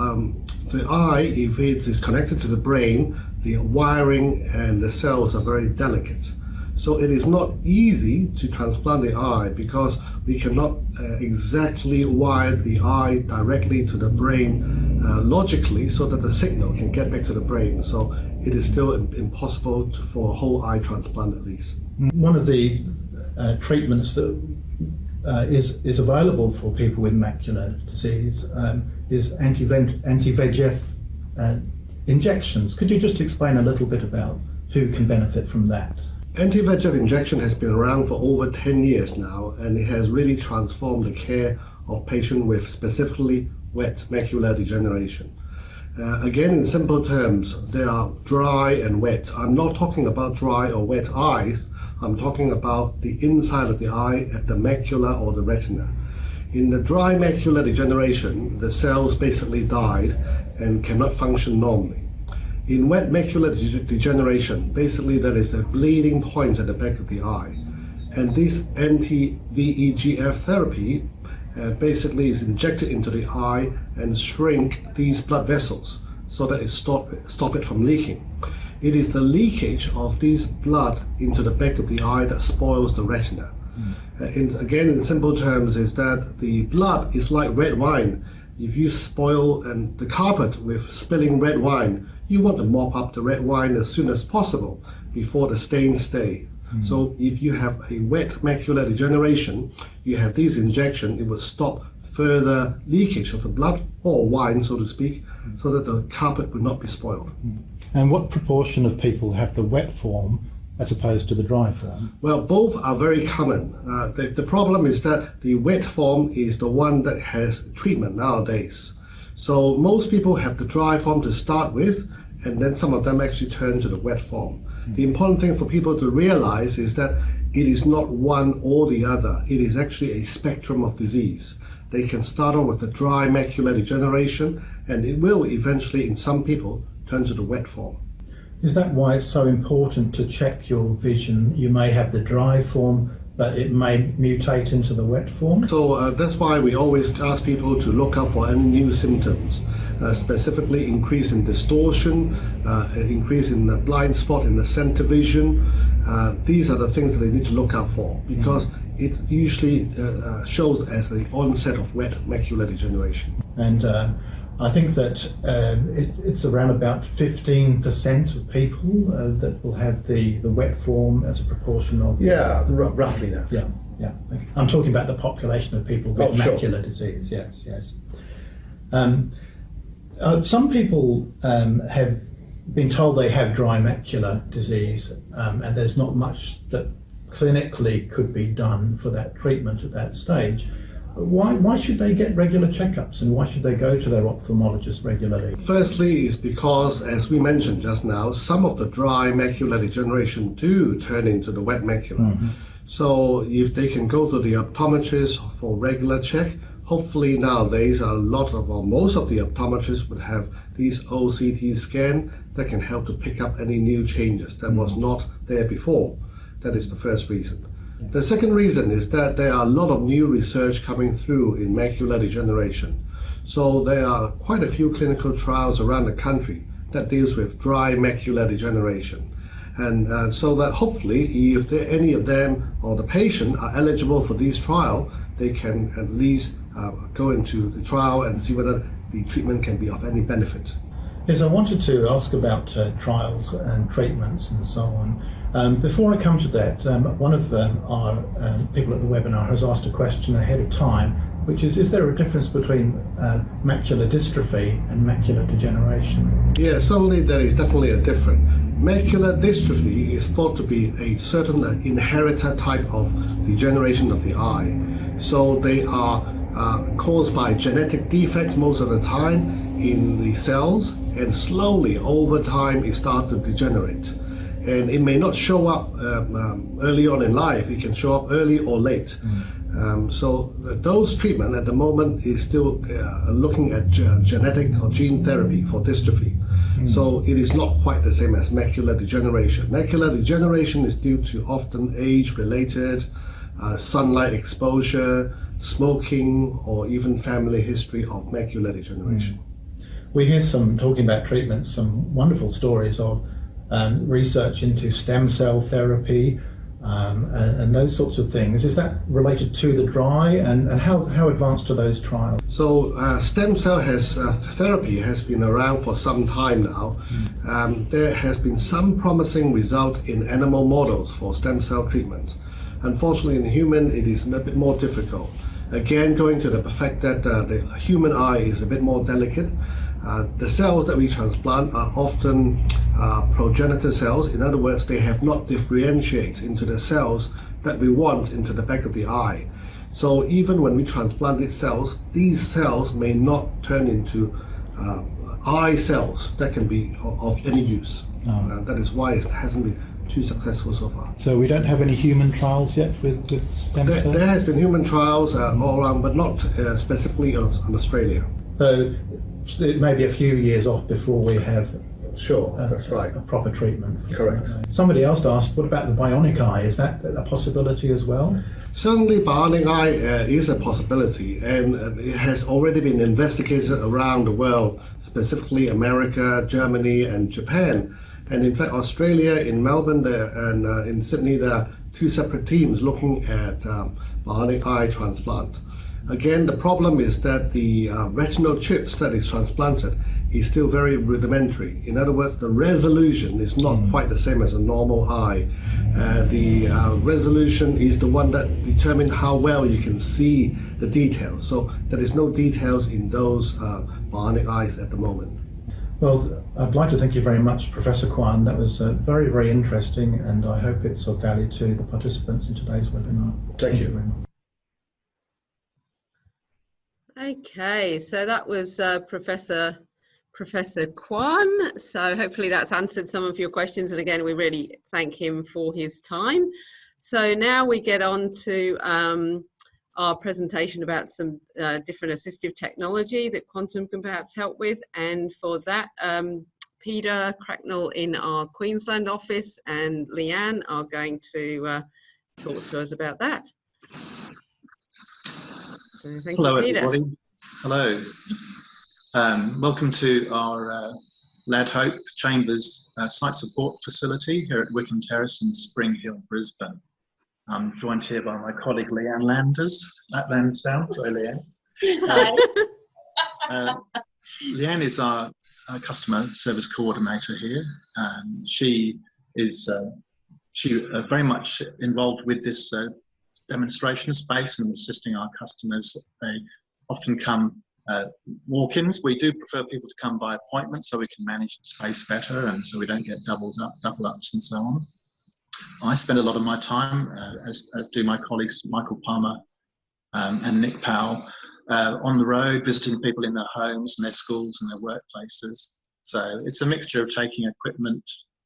the eye, if it is connected to the brain, the wiring and the cells are very delicate. So it is not easy to transplant the eye because we cannot exactly wire the eye directly to the brain logically so that the signal can get back to the brain. So it is still impossible for a whole eye transplant at least. One of the treatments that is available for people with macular disease is Anti-Vegf injections. Could you just explain a little bit about who can benefit from that? Anti-Vegf injection has been around for over 10 years now, and it has really transformed the care of patients with specifically wet macular degeneration. Again, in simple terms, they are dry and wet. I'm not talking about dry or wet eyes. I'm talking about the inside of the eye at the macula or the retina. In the dry macular degeneration, the cells basically died and cannot function normally. In wet macular degeneration, basically there is a bleeding point at the back of the eye. And this anti-VEGF therapy basically is injected into the eye and shrink these blood vessels so that it stop it from leaking. It is the leakage of this blood into the back of the eye that spoils the retina. Again, in simple terms, is that the blood is like red wine. If you spoil the carpet with spilling red wine, you want to mop up the red wine as soon as possible before the stains stay. So if you have a wet macular degeneration, you have this injection, it will stop further leakage of the blood or wine, so to speak, so that the carpet will not be spoiled. And what proportion of people have the wet form as opposed to the dry form? Well, both are very common. The problem is that the wet form is the one that has treatment nowadays. So most people have the dry form to start with, and then some of them actually turn to the wet form. The important thing for people to realize is that it is not one or the other. It is actually a spectrum of disease. They can start off with the dry macular degeneration, and it will eventually, in some people, turn to the wet form. Is that why it's so important to check your vision? You may have the dry form, but it may mutate into the wet form? So that's why we always ask people to look out for any new symptoms, specifically increase in distortion, increase in the blind spot in the center vision. These are the things that they need to look out for, because it usually shows as the onset of wet macular degeneration. And I think that it's around about 15% of people that will have the wet form as a proportion of... Yeah, roughly that. Yeah, yeah. Okay. I'm talking about the population of people with macular disease, yes, yes. Some people have been told they have dry macular disease, and there's not much that clinically could be done for that treatment at that stage, why should they get regular checkups, and why should they go to their ophthalmologist regularly? Firstly, is because, as we mentioned just now, some of the dry macular degeneration do turn into the wet macula. So if they can go to the optometrist for regular check, hopefully nowadays most of the optometrists would have these OCT scan that can help to pick up any new changes that was not there before. That is the first reason. The second reason is that there are a lot of new research coming through in macular degeneration. So there are quite a few clinical trials around the country that deals with dry macular degeneration. And so that hopefully, if any of them or the patient are eligible for these trials, they can at least go into the trial and see whether the treatment can be of any benefit. Yes, I wanted to ask about trials and treatments and so on. Before I come to that, one of our people at the webinar has asked a question ahead of time, which is there a difference between macular dystrophy and macular degeneration? Yes, certainly there is definitely a difference. Macular dystrophy is thought to be a certain inherited type of degeneration of the eye. So they are caused by genetic defects most of the time in the cells, and slowly over time it starts to degenerate. And it may not show up early on in life, it can show up early or late. So those treatment at the moment is still looking at genetic or gene therapy for dystrophy. So it is not quite the same as macular degeneration. Macular degeneration is due to often age-related, sunlight exposure, smoking, or even family history of macular degeneration. We hear talking about treatments, some wonderful stories of research into stem cell therapy and those sorts of things. Is that related to the dry, and how advanced are those trials? So stem cell therapy has been around for some time now. There has been some promising result in animal models for stem cell treatment. Unfortunately, in human, it is a bit more difficult. Again, going to the fact that the human eye is a bit more delicate. The cells that we transplant are often progenitor cells. In other words, they have not differentiated into the cells that we want into the back of the eye. So even when we transplant these cells may not turn into eye cells that can be of any use. That is why it hasn't been too successful so far. So we don't have any human trials yet with stem cells? There has been human trials all around, but not specifically on Australia. So it may be a few years off before we have that's right. a proper treatment. Correct. Somebody else asked, what about the bionic eye? Is that a possibility as well? Certainly bionic eye is a possibility, and it has already been investigated around the world, specifically America, Germany and Japan. And in fact, Australia, in Melbourne and in Sydney, there are two separate teams looking at bionic eye transplant. Again, the problem is that the retinal chips that is transplanted is still very rudimentary. In other words, the resolution is not quite the same as a normal eye. The resolution is the one that determines how well you can see the details. So there is no details in those bionic eyes at the moment. Well, I'd like to thank you very much, Professor Kwan. That was very, very interesting, and I hope it's of value to the participants in today's webinar. Thank you very much. Okay, so that was Professor Kwan. So hopefully that's answered some of your questions. And again, we really thank him for his time. So now we get on to our presentation about some different assistive technology that Quantum can perhaps help with. And for that, Peter Cracknell in our Queensland office and Leanne are going to talk to us about that. So thank you, Peter. Hello, everybody. Hello. Welcome to our Lad Hope Chambers site support facility here at Wickham Terrace in Spring Hill, Brisbane. I'm joined here by my colleague Leanne Landers. Lansdowne, sorry, Leanne. Leanne is our customer service coordinator here. She is very much involved with this demonstration space and assisting our customers. They often come walk-ins. We do prefer people to come by appointment so we can manage the space better and so we don't get double ups and so on. I spend a lot of my time, as do my colleagues Michael Palmer and Nick Powell, on the road, visiting people in their homes and their schools and their workplaces. So it's a mixture of taking equipment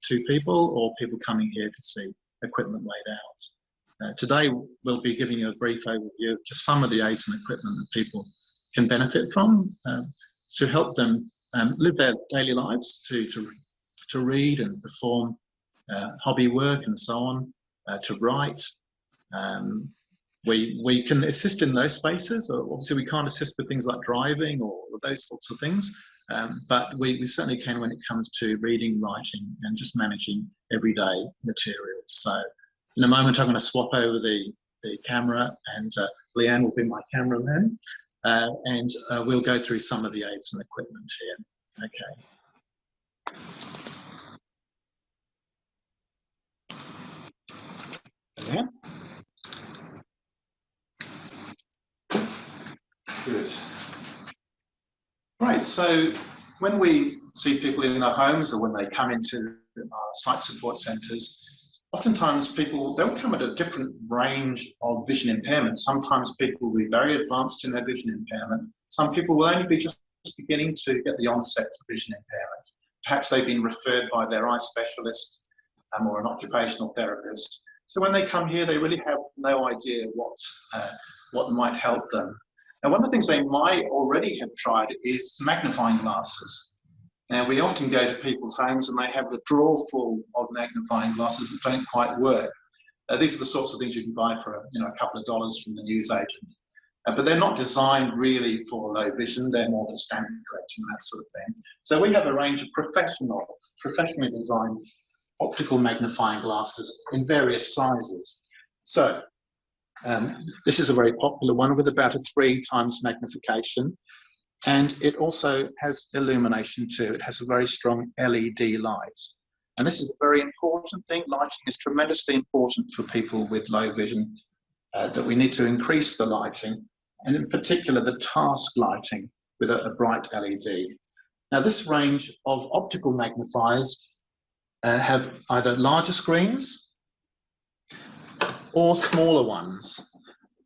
to people or people coming here to see equipment laid out. Today we'll be giving you a brief overview of just some of the aids and equipment that people can benefit from to help them live their daily lives, to read and perform hobby work and so on, to write. We can assist in those spaces. Obviously we can't assist with things like driving or those sorts of things, but we certainly can when it comes to reading, writing and just managing everyday materials. So in a moment I'm going to swap over the camera and Leanne will be my cameraman, and we'll go through some of the aids and equipment here. Okay. Yeah. Good. Right, so when we see people in our homes or when they come into our site support centres, oftentimes they'll come at a different range of vision impairment. Sometimes people will be very advanced in their vision impairment. Some people will only be just beginning to get the onset of vision impairment. Perhaps they've been referred by their eye specialist or an occupational therapist. So when they come here, they really have no idea what might help them. Now, one of the things they might already have tried is magnifying glasses. Now, we often go to people's homes and they have a drawer full of magnifying glasses that don't quite work. These are the sorts of things you can buy for a couple of dollars from the newsagent. But they're not designed really for low vision. They're more for standard correction and that sort of thing. So we have a range of professionally designed optical magnifying glasses in various sizes. So this is a very popular one with about a 3 times magnification, and it also has illumination too. It has a very strong LED light, and this is a very important thing. Lighting is tremendously important for people with low vision, that we need to increase the lighting, and in particular the task lighting with a bright LED. Now, this range of optical magnifiers have either larger screens or smaller ones.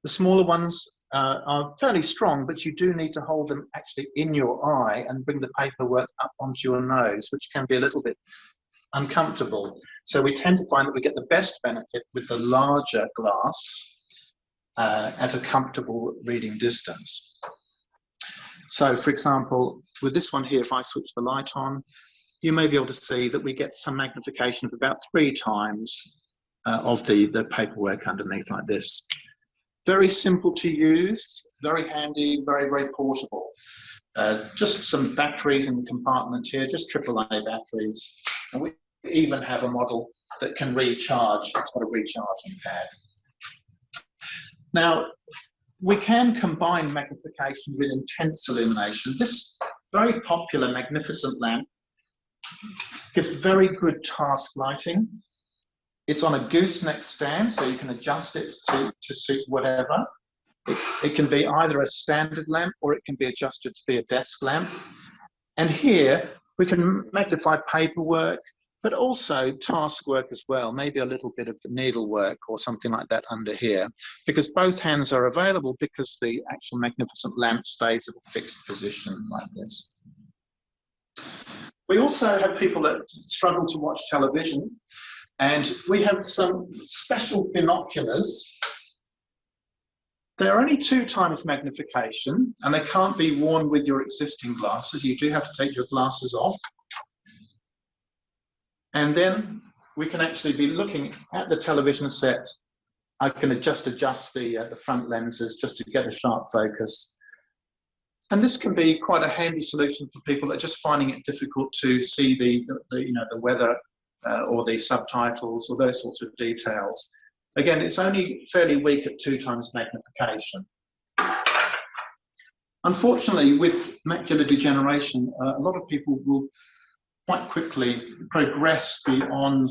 The smaller ones are fairly strong, but you do need to hold them actually in your eye and bring the paperwork up onto your nose, which can be a little bit uncomfortable. So we tend to find that we get the best benefit with the larger glass at a comfortable reading distance. So for example, with this one here, if I switch the light on, you may be able to see that we get some magnification of about 3 times of the paperwork underneath like this. Very simple to use, very handy, very, very portable. Just some batteries in the compartment here, just AAA batteries. And we even have a model that can recharge. It's got a recharging pad. Now, we can combine magnification with intense illumination. This very popular magnificent lamp gives very good task lighting. It's on a gooseneck stand, so you can adjust it to suit whatever. It can be either a standard lamp or it can be adjusted to be a desk lamp. And here we can magnify paperwork, but also task work as well, maybe a little bit of needlework or something like that under here, because both hands are available because the actual magnificent lamp stays at a fixed position like this. We also have people that struggle to watch television, and we have some special binoculars. They're only 2 times magnification, and they can't be worn with your existing glasses. You do have to take your glasses off. And then we can actually be looking at the television set. I can just adjust the front lenses just to get a sharp focus. And this can be quite a handy solution for people that are just finding it difficult to see the weather or the subtitles or those sorts of details. Again, it's only fairly weak at 2 times magnification. Unfortunately, with macular degeneration, a lot of people will quite quickly progress beyond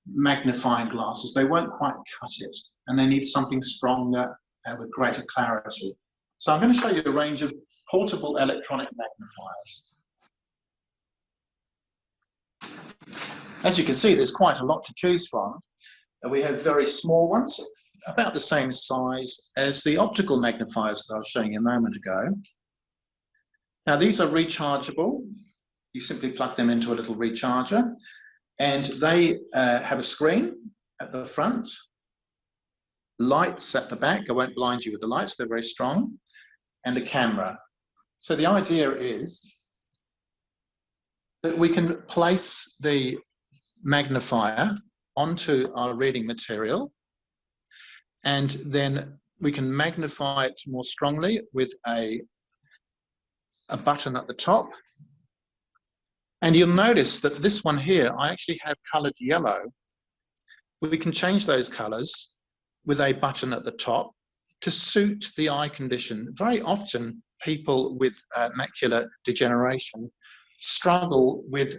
magnifying glasses. They won't quite cut it, and they need something stronger and with greater clarity. So I'm going to show you a range of portable electronic magnifiers. As you can see, there's quite a lot to choose from. We have very small ones, about the same size as the optical magnifiers that I was showing you a moment ago. Now, these are rechargeable. You simply plug them into a little recharger, and they have a screen at the front, lights at the back. I won't blind you with the lights, they're very strong, and a camera. So the idea is that we can place the magnifier onto our reading material, and then we can magnify it more strongly with a button at the top. And you'll notice that this one here, I actually have coloured yellow. We can change those colours with a button at the top to suit the eye condition. Very often people with macular degeneration struggle with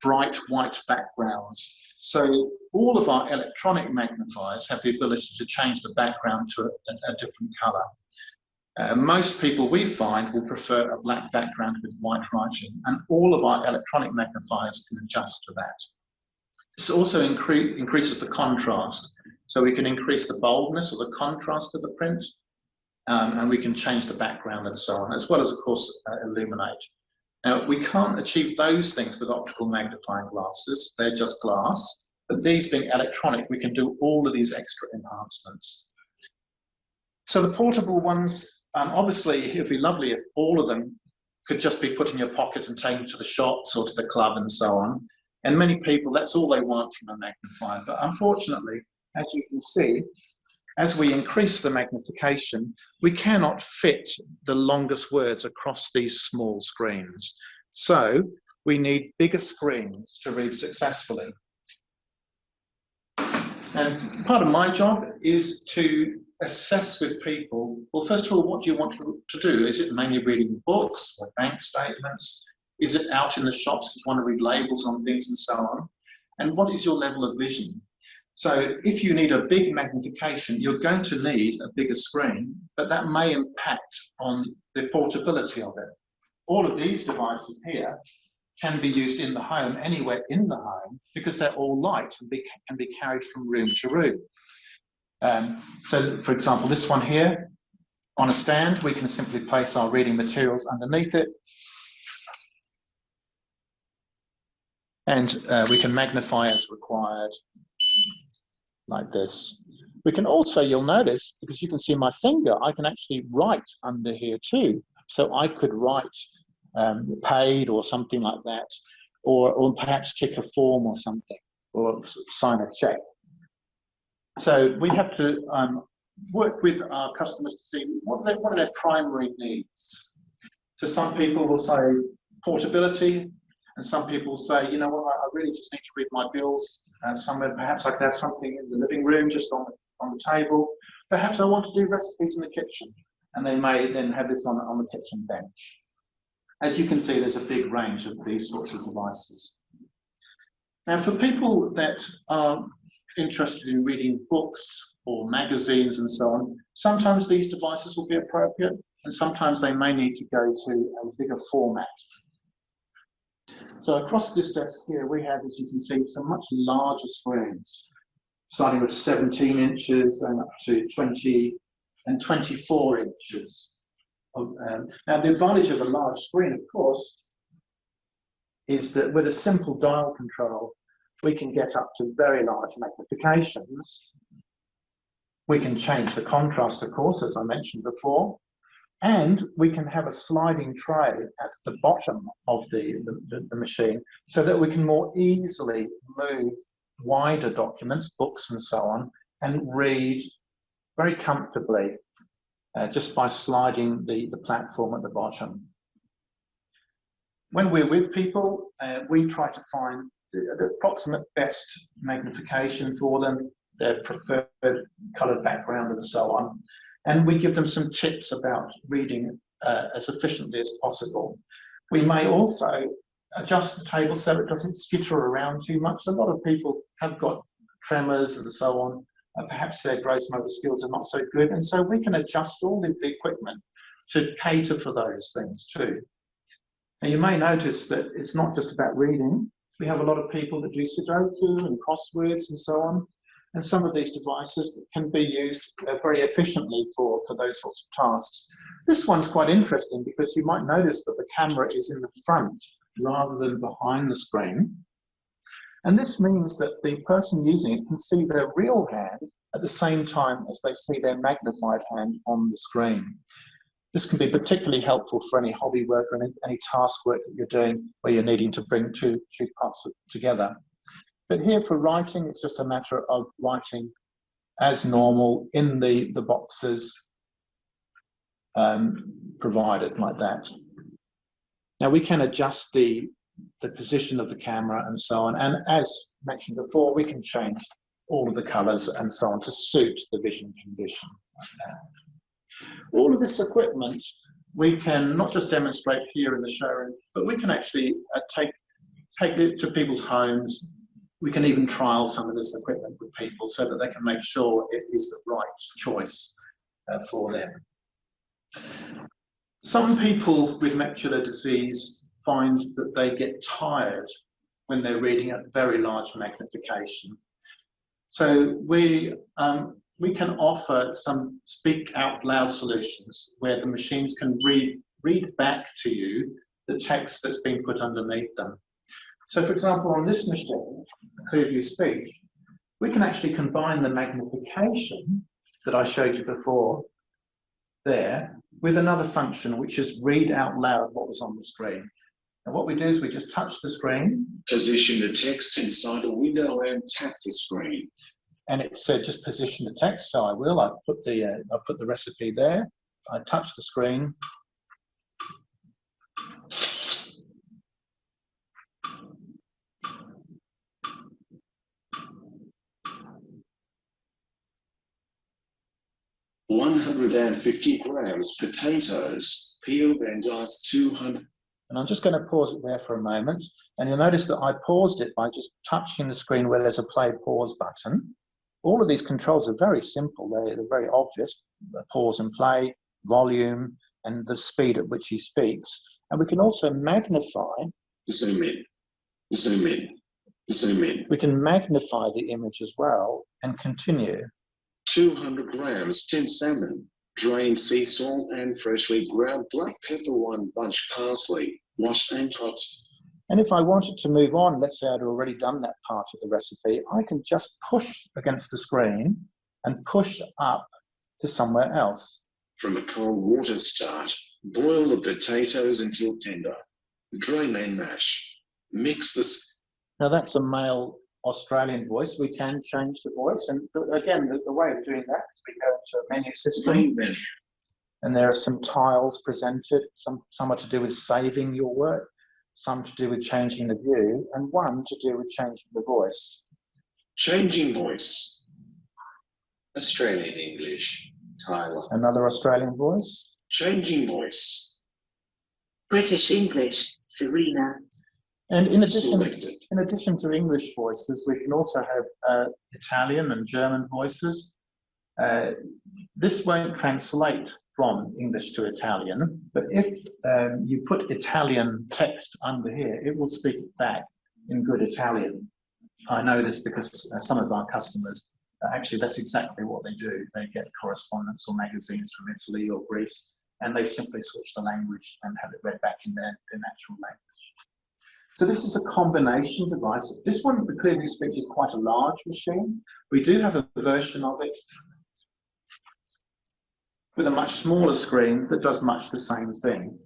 bright white backgrounds. So all of our electronic magnifiers have the ability to change the background to a different colour. Most people we find will prefer a black background with white writing, and all of our electronic magnifiers can adjust to that. This also increases the contrast, so we can increase the boldness or the contrast of the print, and we can change the background and so on, as well as, of course, illuminate. Now, we can't achieve those things with optical magnifying glasses, they're just glass, but these being electronic, we can do all of these extra enhancements. So the portable ones, obviously, it would be lovely if all of them could just be put in your pocket and taken to the shops or to the club and so on. And many people, that's all they want from a magnifier. But unfortunately, as you can see, as we increase the magnification, we cannot fit the longest words across these small screens. So we need bigger screens to read successfully. And part of my job is to assess with people, well, first of all, what do you want to do? Is it mainly reading books or bank statements? Is it out in the shops? Do you want to read labels on things and so on? And what is your level of vision? So if you need a big magnification, you're going to need a bigger screen, but that may impact on the portability of it. All of these devices here can be used in the home, anywhere in the home, because they're all light and can be carried from room to room. So, for example, this one here, on a stand, we can simply place our reading materials underneath it, and we can magnify as required, like this. We can also, you'll notice, because you can see my finger, I can actually write under here too. So I could write paid or something like that, or perhaps tick a form or something, or sign a check. So we have to work with our customers to see what are their primary needs. So some people will say portability, and some people will say, you know what, I really just need to read my bills somewhere. Perhaps I could have something in the living room, just on the table. Perhaps I want to do recipes in the kitchen, and they may then have this on the kitchen bench. As you can see, there's a big range of these sorts of devices. Now, for people that are interested in reading books or magazines and so on, sometimes these devices will be appropriate, and sometimes they may need to go to a bigger format. So across this desk here, we have, as you can see, some much larger screens, starting with 17 inches, going up to 20 and 24 inches. Now, the advantage of a large screen, of course, is that with a simple dial control, we can get up to very large magnifications. We can change the contrast, of course, as I mentioned before, and we can have a sliding tray at the bottom of the machine so that we can more easily move wider documents, books and so on, and read very comfortably just by sliding the platform at the bottom. When we're with people, we try to find the approximate best magnification for them, their preferred coloured background and so on. And we give them some tips about reading as efficiently as possible. We may also adjust the table so it doesn't skitter around too much. A lot of people have got tremors and so on. Perhaps their gross motor skills are not so good. And so we can adjust all the equipment to cater for those things too. And you may notice that it's not just about reading. We have a lot of people that do Sudoku and crosswords and so on. And some of these devices can be used very efficiently for those sorts of tasks. This one's quite interesting because you might notice that the camera is in the front rather than behind the screen. And this means that the person using it can see their real hand at the same time as they see their magnified hand on the screen. This can be particularly helpful for any hobby work or any task work that you're doing where you're needing to bring two parts together. But here for writing, it's just a matter of writing as normal in the boxes provided like that. Now we can adjust the position of the camera and so on. And as mentioned before, we can change all of the colors and so on to suit the vision condition like that. All of this equipment we can not just demonstrate here in the showroom, but we can actually take it to people's homes. We can even trial some of this equipment with people so that they can make sure it is the right choice for them. Some people with macular disease find that they get tired when they're reading at very large magnification. So we can offer some speak out loud solutions where the machines can read back to you the text that's been put underneath them. So for example, on this machine, Clearview Speech, we can actually combine the magnification that I showed you before there with another function, which is read out loud what was on the screen. And what we do is we just touch the screen. Position the text inside a window and tap the screen. And it said just position the text, so I will. I put the recipe there. I touch the screen. "150 grams potatoes, peeled and diced 200. And I'm just going to pause it there for a moment. And you'll notice that I paused it by just touching the screen where there's a play pause button. All of these controls are very simple. They're very obvious. Pause and play, volume, and the speed at which he speaks. And we can also magnify. Zoom in, zoom in, zoom in. We can magnify the image as well and continue. 200 grams tinned salmon, drained sea salt and freshly ground black pepper, 1 bunch parsley, washed and cut. And if I wanted to move on, let's say I'd already done that part of the recipe, I can just push against the screen and push up to somewhere else. From a cold water start, boil the potatoes until tender. Drain and mash. Mix this. Now that's a male Australian voice. We can change the voice. And again, the way of doing that is we go into a menu system. And there are some tiles presented. Some are to do with saving your work, some to do with changing the view, and one to do with changing the voice. Changing voice. Australian English, Tyler. Another Australian voice. Changing voice. British English, Serena. And in addition to English voices, we can also have Italian and German voices. This won't translate from English to Italian, but if you put Italian text under here, it will speak it back in good Italian. I know this because some of our customers, actually that's exactly what they do. They get correspondence or magazines from Italy or Greece, and they simply switch the language and have it read back in their natural language. So this is a combination device. This one, the Clearview Speech, is quite a large machine. We do have a version of it with a much smaller screen that does much the same thing.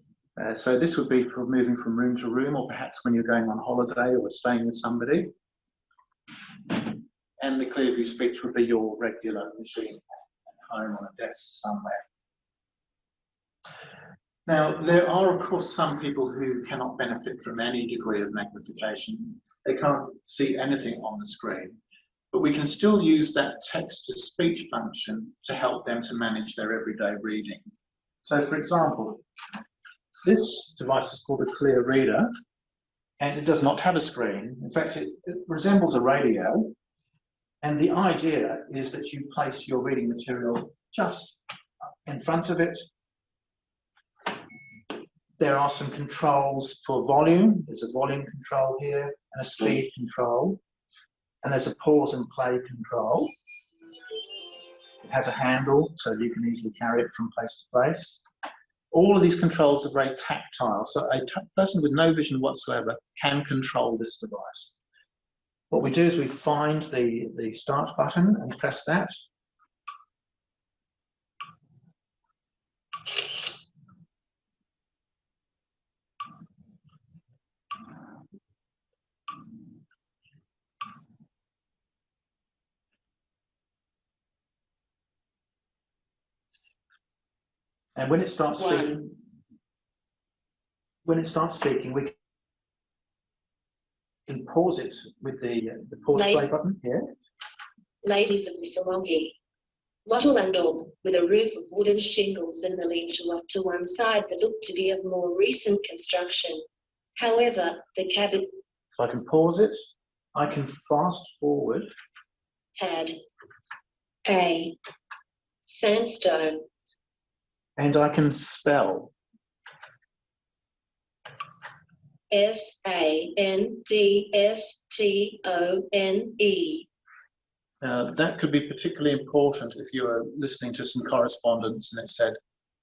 So this would be for moving from room to room, or perhaps when you're going on holiday or staying with somebody. And the Clearview Speech would be your regular machine at home on a desk somewhere. Now, there are, of course, some people who cannot benefit from any degree of magnification. They can't see anything on the screen, but we can still use that text-to-speech function to help them to manage their everyday reading. So, for example, this device is called a Clear Reader, and it does not have a screen. In fact, it resembles a radio, and the idea is that you place your reading material just in front of it, There are some controls for volume. There's a volume control here and a speed control. And there's a pause and play control. It has a handle so you can easily carry it from place to place. All of these controls are very tactile, so a person with no vision whatsoever can control this device. What we do is we find the start button and press that. And when it starts speaking, we can pause it with the pause play button here. Ladies of Missolonghi, wattle and all, with a roof of wooden shingles and the lean-to off to one side that looked to be of more recent construction. However, the cabin... So I can pause it, I can fast forward. Had a sandstone. And I can spell. S-A-N-D-S-T-O-N-E. That could be particularly important if you were listening to some correspondence and it said,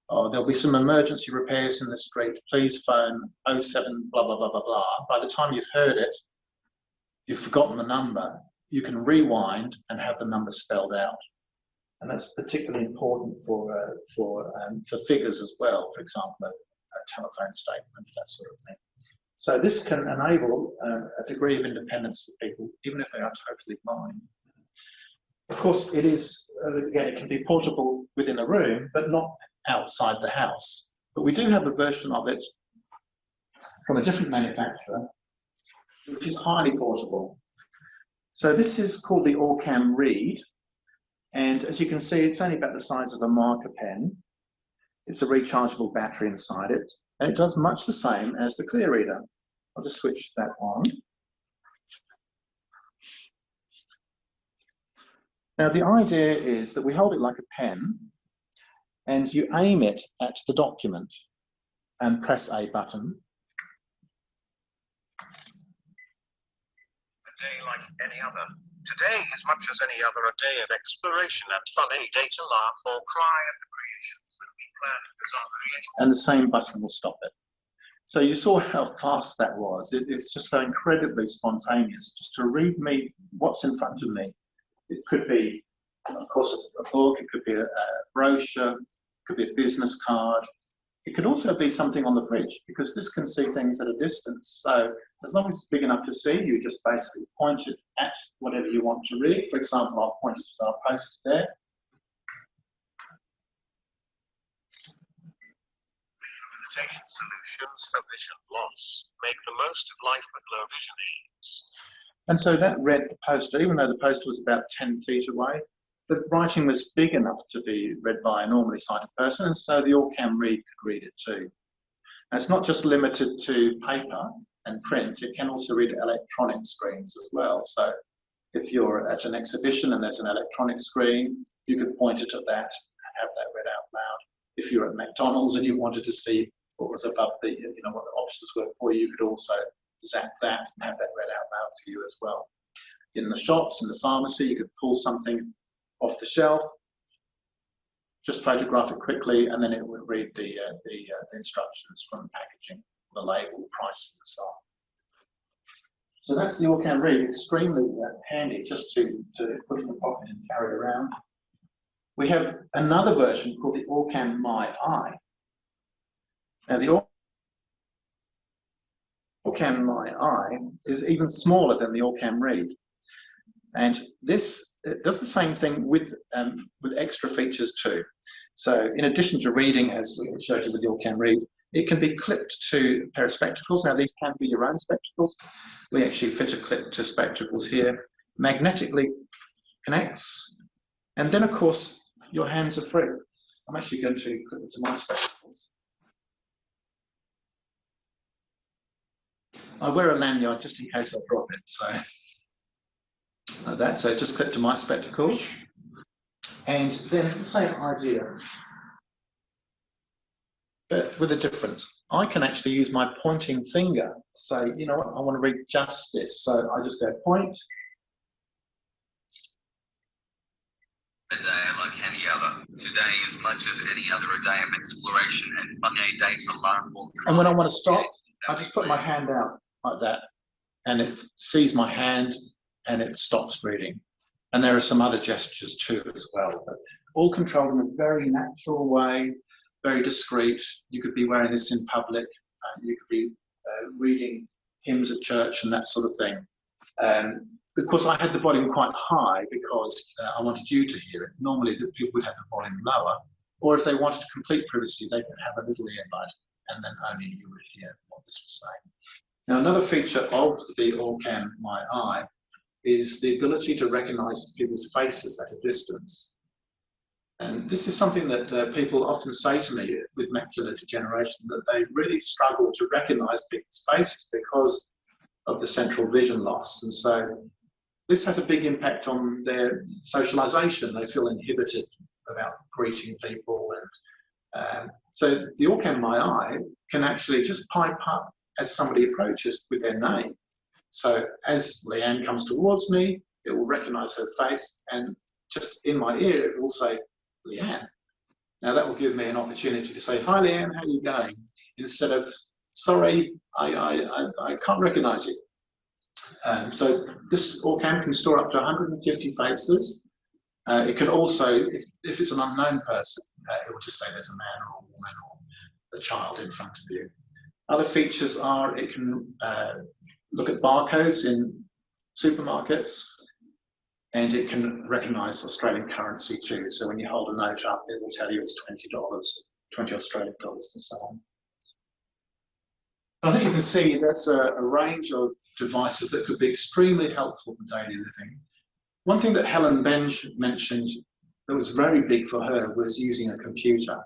oh, there'll be some emergency repairs in the street, please phone 07 blah, blah, blah, blah, blah. By the time you've heard it, you've forgotten the number, you can rewind and have the number spelled out. And that's particularly important for figures as well, for example, a telephone statement, that sort of thing. So this can enable a degree of independence for people, even if they are totally blind. Of course, it is, again, it can be portable within a room, but not outside the house. But we do have a version of it from a different manufacturer, which is highly portable. So this is called the Orcam Read. And as you can see, it's only about the size of a marker pen. It's a rechargeable battery inside it. And it does much the same as the Clear Reader. I'll just switch that on. Now the idea is that we hold it like a pen and you aim it at the document and press a button. A day like any other. Today is much as any other a day of exploration and fun. Any day to laugh or cry at the creations that we planned as our creation. And the same button will stop it. So you saw how fast that was. It's just so incredibly spontaneous just to read me what's in front of me. It could be, of course, a book, it could be a brochure, it could be a business card. It could also be something on the fridge because this can see things at a distance. So as long as it's big enough to see, you just basically point it at whatever you want to read. For example, I'll point it to our post there. Rehabilitation solutions for vision loss. Make the most of life with low vision aids. And so that read the poster, even though the poster was about 10 feet away. The writing was big enough to be read by a normally sighted person, and so the Orcam Read could read it too. And it's not just limited to paper and print, it can also read electronic screens as well. So if you're at an exhibition and there's an electronic screen, you could point it at that and have that read out loud. If you're at McDonald's and you wanted to see what was above the, what the options were for you, you could also zap that and have that read out loud for you as well. In the shops, in the pharmacy, you could pull something off the shelf, just photograph it quickly, and then it would read the instructions from the packaging, the label, pricing, and so on. So that's the Orcam Read, extremely handy just to put in the pocket and carry it around. We have another version called the Orcam My Eye. Now the Orcam My Eye is even smaller than the Orcam Read. And this it does the same thing with extra features too. So in addition to reading, as we showed you with the Orcam Read, it can be clipped to a pair of spectacles. Now these can be your own spectacles. We actually fit a clip to spectacles here, magnetically connects, and then of course your hands are free. I'm actually going to clip it to my spectacles. I wear a lanyard just in case I drop it, so like that. So just clip to my spectacles, and then the same idea, but with a difference. I can actually use my pointing finger to say, you know what, I want to readjust this. So I just go point. A day like any other. Today, as much as any other, a day of exploration and fun, a day to learn more. And when I want to stop, I just put my hand out like that, and it sees my hand and it stops reading. And there are some other gestures too as well, but all controlled in a very natural way, very discreet. You could be wearing this in public, you could be reading hymns at church and that sort of thing. Of course, I had the volume quite high because I wanted you to hear it. Normally, the people would have the volume lower, or if they wanted complete privacy, they could have a little earbud, and then only you would hear what this was saying. Now, another feature of the Orcam My Eye is the ability to recognise people's faces at a distance. And this is something that people often say to me with macular degeneration, that they really struggle to recognise people's faces because of the central vision loss. And so this has a big impact on their socialisation. They feel inhibited about greeting people. And so the Orcam My Eye can actually just pipe up as somebody approaches with their name. So as Leanne comes towards me, it will recognise her face, and just in my ear, it will say, Leanne. Now that will give me an opportunity to say, hi Leanne, how are you going? Instead of, sorry, I can't recognise you. So this Orcam can store up to 150 faces. It can also, if it's an unknown person, it will just say there's a man or a woman or a child in front of you. Other features are it can look at barcodes in supermarkets, and it can recognise Australian currency too. So when you hold a note up, it will tell you it's $20, 20 Australian dollars and so on. I think you can see that's a range of devices that could be extremely helpful for daily living. One thing that Helen Beange mentioned that was very big for her was using a computer.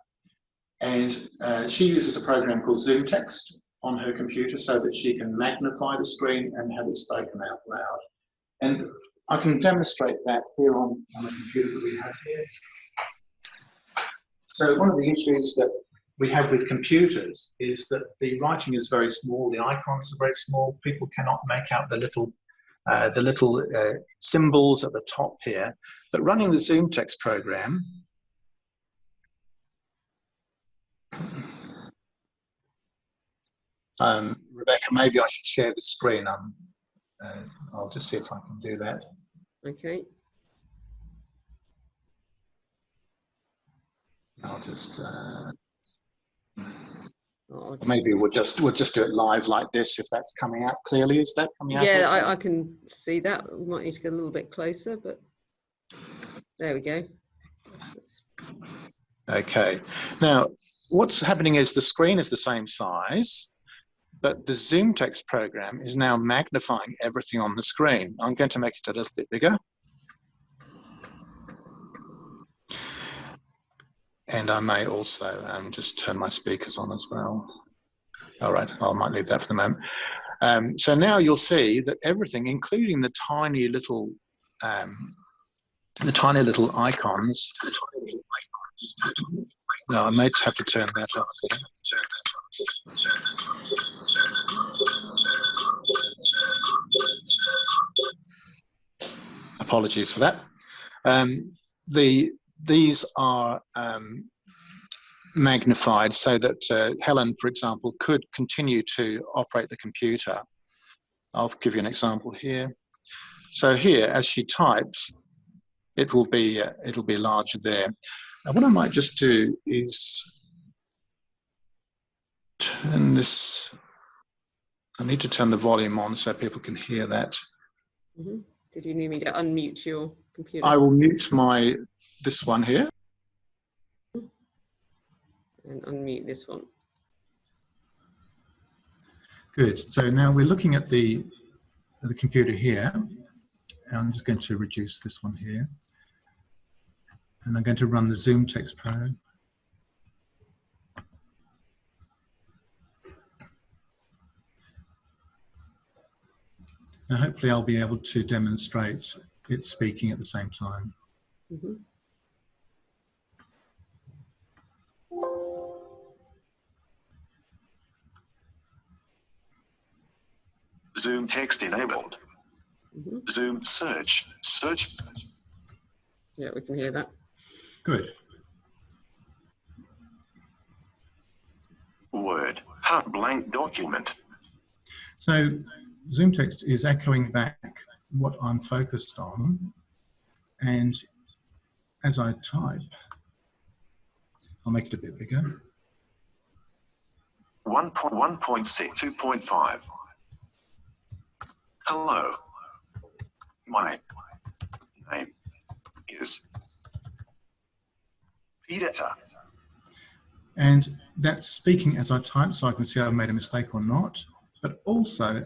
And she uses a program called Zoomtext on her computer so that she can magnify the screen and have it spoken out loud. And I can demonstrate that here on the computer that we have here. So one of the issues that we have with computers is that the writing is very small, the icons are very small, people cannot make out the little symbols at the top here. But running the Zoomtext program, Rebecca, maybe I should share the screen. I'll just see if I can do that. Okay. I'll just maybe we'll just do it live like this if that's coming out clearly. Is that coming out? Yeah, I can see that. We might need to get a little bit closer, but there we go. Okay. Now, what's happening is the screen is the same size, but the Zoomtext program is now magnifying everything on the screen. I'm going to make it a little bit bigger. And I may also just turn my speakers on as well. All right, I might leave that for the moment. So now you'll see that everything, including the tiny little icons. No, I may just have to turn that off. Apologies for that. These are magnified so that Helen, for example, could continue to operate the computer. I'll give you an example here. So here, as she types, it will be larger there. Now, what I might just do is turn this. I need to turn the volume on so people can hear that. Mm-hmm. Did you need me to unmute your computer? I will mute this one here. And unmute this one. Good. So now we're looking at the computer here. I'm just going to reduce this one here. And I'm going to run the Zoomtext program. Now hopefully I'll be able to demonstrate it speaking at the same time. Mm-hmm. Zoomtext enabled. Zoom search. Yeah, we can hear that. Good. Word. Half blank document. So Zoomtext is echoing back what I'm focused on, and as I type, I'll make it a bit bigger. 1.6, 2.5. Hello. My name is Peter. And that's speaking as I type, so I can see I've made a mistake or not. But also,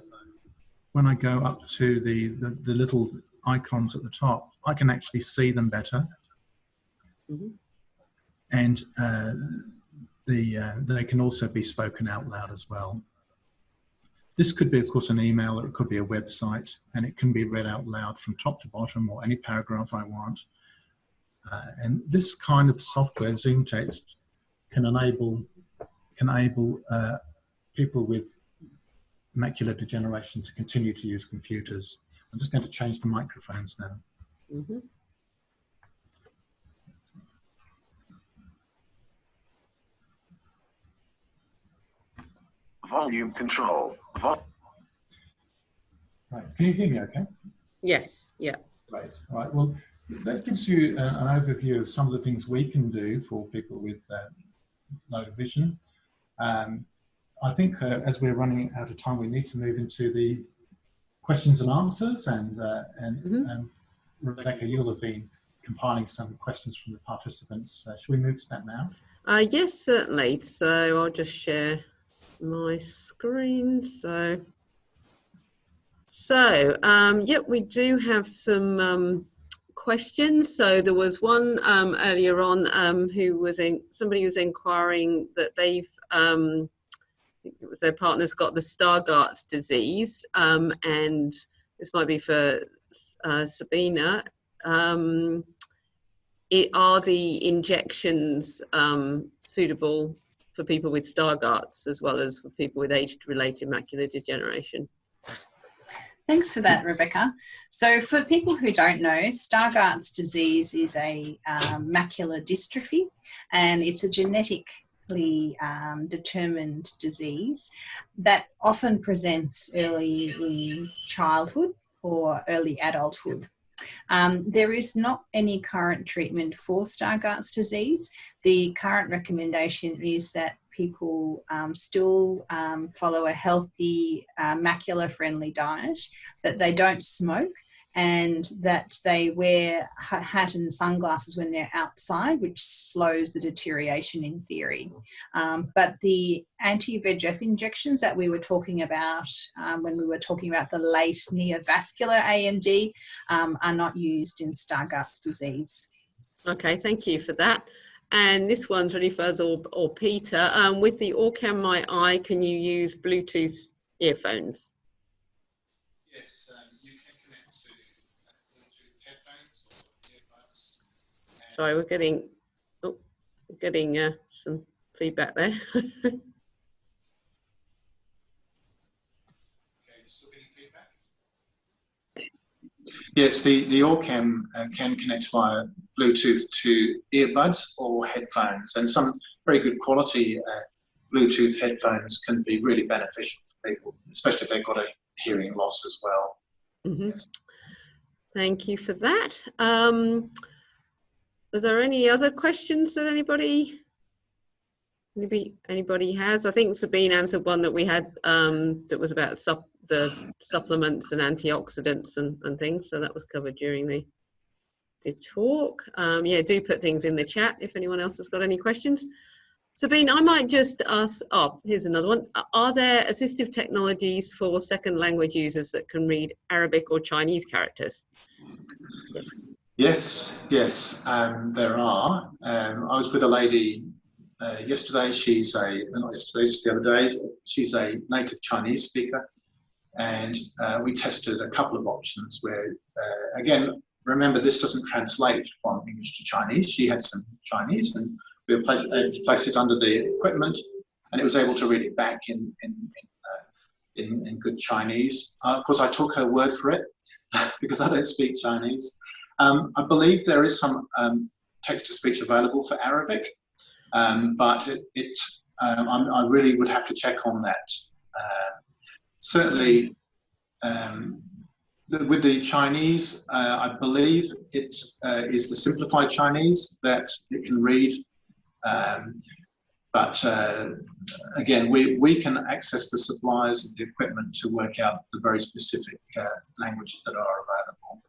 when I go up to the little icons at the top, I can actually see them better. And they can also be spoken out loud as well. This could be, of course, an email, or it could be a website, and it can be read out loud from top to bottom, or any paragraph I want. And this kind of software, Zoomtext, can enable people with macular degeneration to continue to use computers. I'm just going to change the microphones now. Volume control. Right. Can you hear me okay? Yes, yeah. Right. All right. Well, that gives you an overview of some of the things we can do for people with low vision. I think as we're running out of time, we need to move into the questions and answers. And Rebecca, you'll have been compiling some questions from the participants. Should we move to that now? Yes, certainly. So I'll just share my screen. Yeah, we do have some questions. So there was one earlier on somebody was inquiring that they've I think it was their partner's got the Stargardt disease, and this might be for Sabine. Are the injections suitable for people with Stargardts as well as for people with age-related macular degeneration? Thanks for that, Rebecca. So for people who don't know, Stargardt's disease is a macular dystrophy, and it's a genetically determined disease that often presents early in childhood or early adulthood. There is not any current treatment for Stargardt's disease. The current recommendation is that people still follow a healthy, macular-friendly diet, that they don't smoke, and that they wear a hat and sunglasses when they're outside, which slows the deterioration in theory. But the anti-VEGF injections that we were talking about when we were talking about the late neovascular AMD are not used in Stargardt's disease. Okay, thank you for that. And this one's really for us or Peter. With the Orcam My Eye, can you use Bluetooth earphones? Yes, you can connect to Bluetooth headphones or earbuds. Sorry, we're getting some feedback there. Okay, still getting feedback? Yes, the Orcam can connect via Bluetooth to earbuds or headphones, and some very good quality Bluetooth headphones can be really beneficial for people, especially if they've got a hearing loss as well. Yes. Thank you for that. Are there any other questions that anybody has? I think Sabine answered one that we had that was about the supplements and antioxidants and things, so that was covered during the talk. Yeah, do put things in the chat if anyone else has got any questions. Sabine, I might just ask, here's another one. Are there assistive technologies for second language users that can read Arabic or Chinese characters? Yes, there are. I was with a lady yesterday. Not yesterday, just the other day. She's a native Chinese speaker, and we tested a couple of options where, again, remember this doesn't translate from English to Chinese. She had some Chinese, and we were able to place it under the equipment, and it was able to read it back in in good Chinese. Of course, I took her word for it because I don't speak Chinese. I believe there is some text-to-speech available for Arabic, but I really would have to check on that. Certainly, with the Chinese, I believe it is the simplified Chinese that it can read. But again, we can access the supplies and the equipment to work out the very specific languages that are available.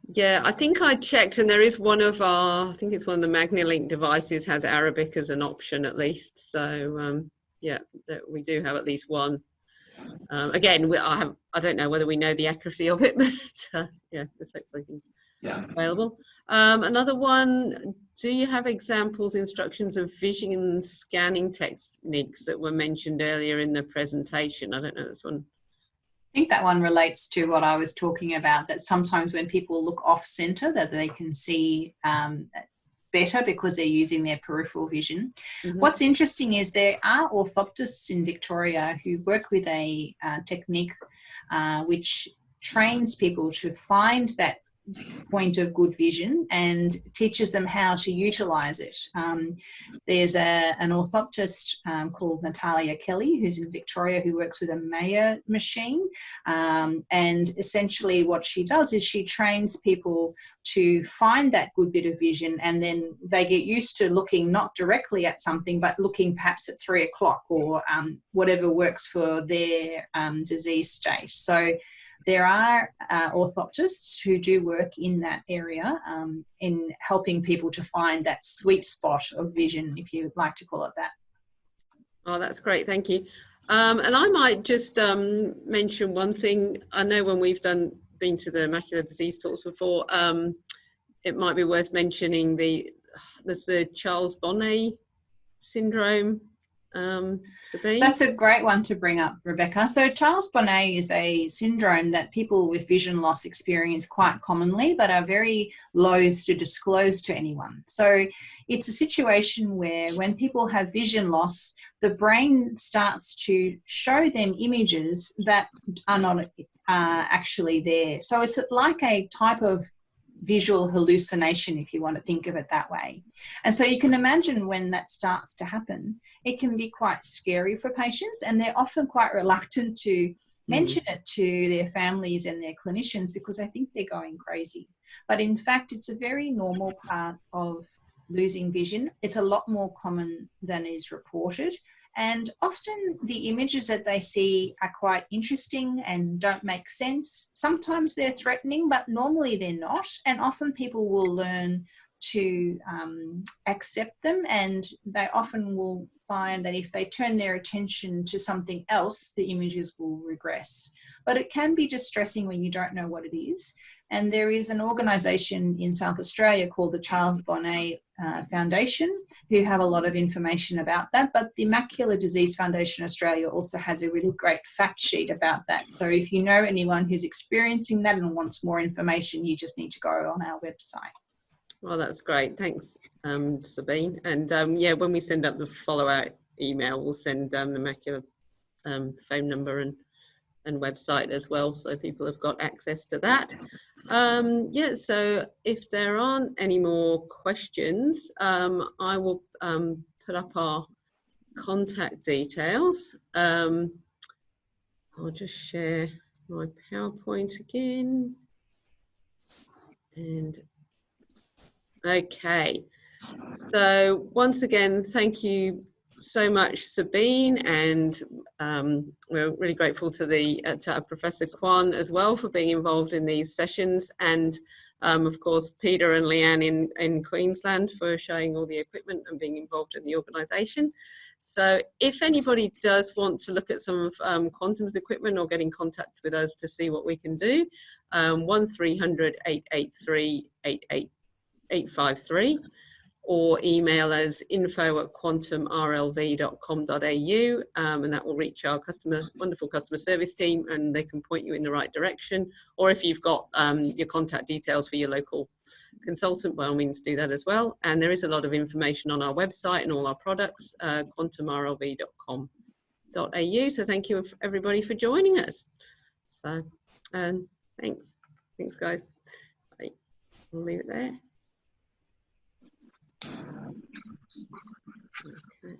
Yeah, I think I checked, and there is one of our, I think it's one of the MagniLink devices has Arabic as an option at least. So yeah, we do have at least one. Again, I don't know whether we know the accuracy of it, but yeah, there's hopefully things available. Another one, do you have examples, instructions of vision scanning techniques that were mentioned earlier in the presentation? I don't know this one. I think that one relates to what I was talking about, that sometimes when people look off center that they can see better because they're using their peripheral vision. Mm-hmm. What's interesting is there are orthoptists in Victoria who work with a technique which trains people to find that point of good vision and teaches them how to utilize it. There's an orthoptist called Natalia Kelly, who's in Victoria, who works with a Mayer machine. And essentially what she does is she trains people to find that good bit of vision, and then they get used to looking not directly at something, but looking perhaps at 3 o'clock or whatever works for their disease state. So there are orthoptists who do work in that area in helping people to find that sweet spot of vision, if you like to call it that. Oh, that's great. Thank you. And I might just mention one thing. I know when we've been to the macular disease talks before, it might be worth mentioning there's the Charles Bonnet syndrome. Sabine? That's a great one to bring up, Rebecca. So Charles Bonnet is a syndrome that people with vision loss experience quite commonly, but are very loath to disclose to anyone. So it's a situation where when people have vision loss, the brain starts to show them images that are not actually there. So it's like a type of visual hallucination, if you want to think of it that way. And so you can imagine when that starts to happen, it can be quite scary for patients, and they're often quite reluctant to mention it to their families and their clinicians because they think they're going crazy. But in fact, it's a very normal part of losing vision. It's a lot more common than is reported. And often the images that they see are quite interesting and don't make sense. Sometimes they're threatening, but normally they're not. And often people will learn to accept them, and they often will find that if they turn their attention to something else, the images will regress. But it can be distressing when you don't know what it is. And there is an organisation in South Australia called the Charles Bonnet Foundation who have a lot of information about that. But the Macular Disease Foundation Australia also has a really great fact sheet about that. So if you know anyone who's experiencing that and wants more information, you just need to go on our website. Well, that's great. Thanks, Sabine. And yeah, when we send up the follow-out email, we'll send the Macular phone number and website as well, so people have got access to that. Yeah, so if there aren't any more questions, I will put up our contact details. I'll just share my PowerPoint again. And okay, so once again, thank you so much, Sabine, and we're really grateful to Professor Kwan as well for being involved in these sessions, and of course Peter and Leanne in Queensland for showing all the equipment and being involved in the organisation. So if anybody does want to look at some of Quantum's equipment or get in contact with us to see what we can do, 1300 883 853, or email us info@quantumrlv.com.au, and that will reach our wonderful customer service team, and they can point you in the right direction. Or if you've got your contact details for your local consultant, by all means do that as well. And there is a lot of information on our website and all our products, quantumrlv.com. So thank you everybody for joining us. So thanks guys. Bye. We'll leave it there. Okay.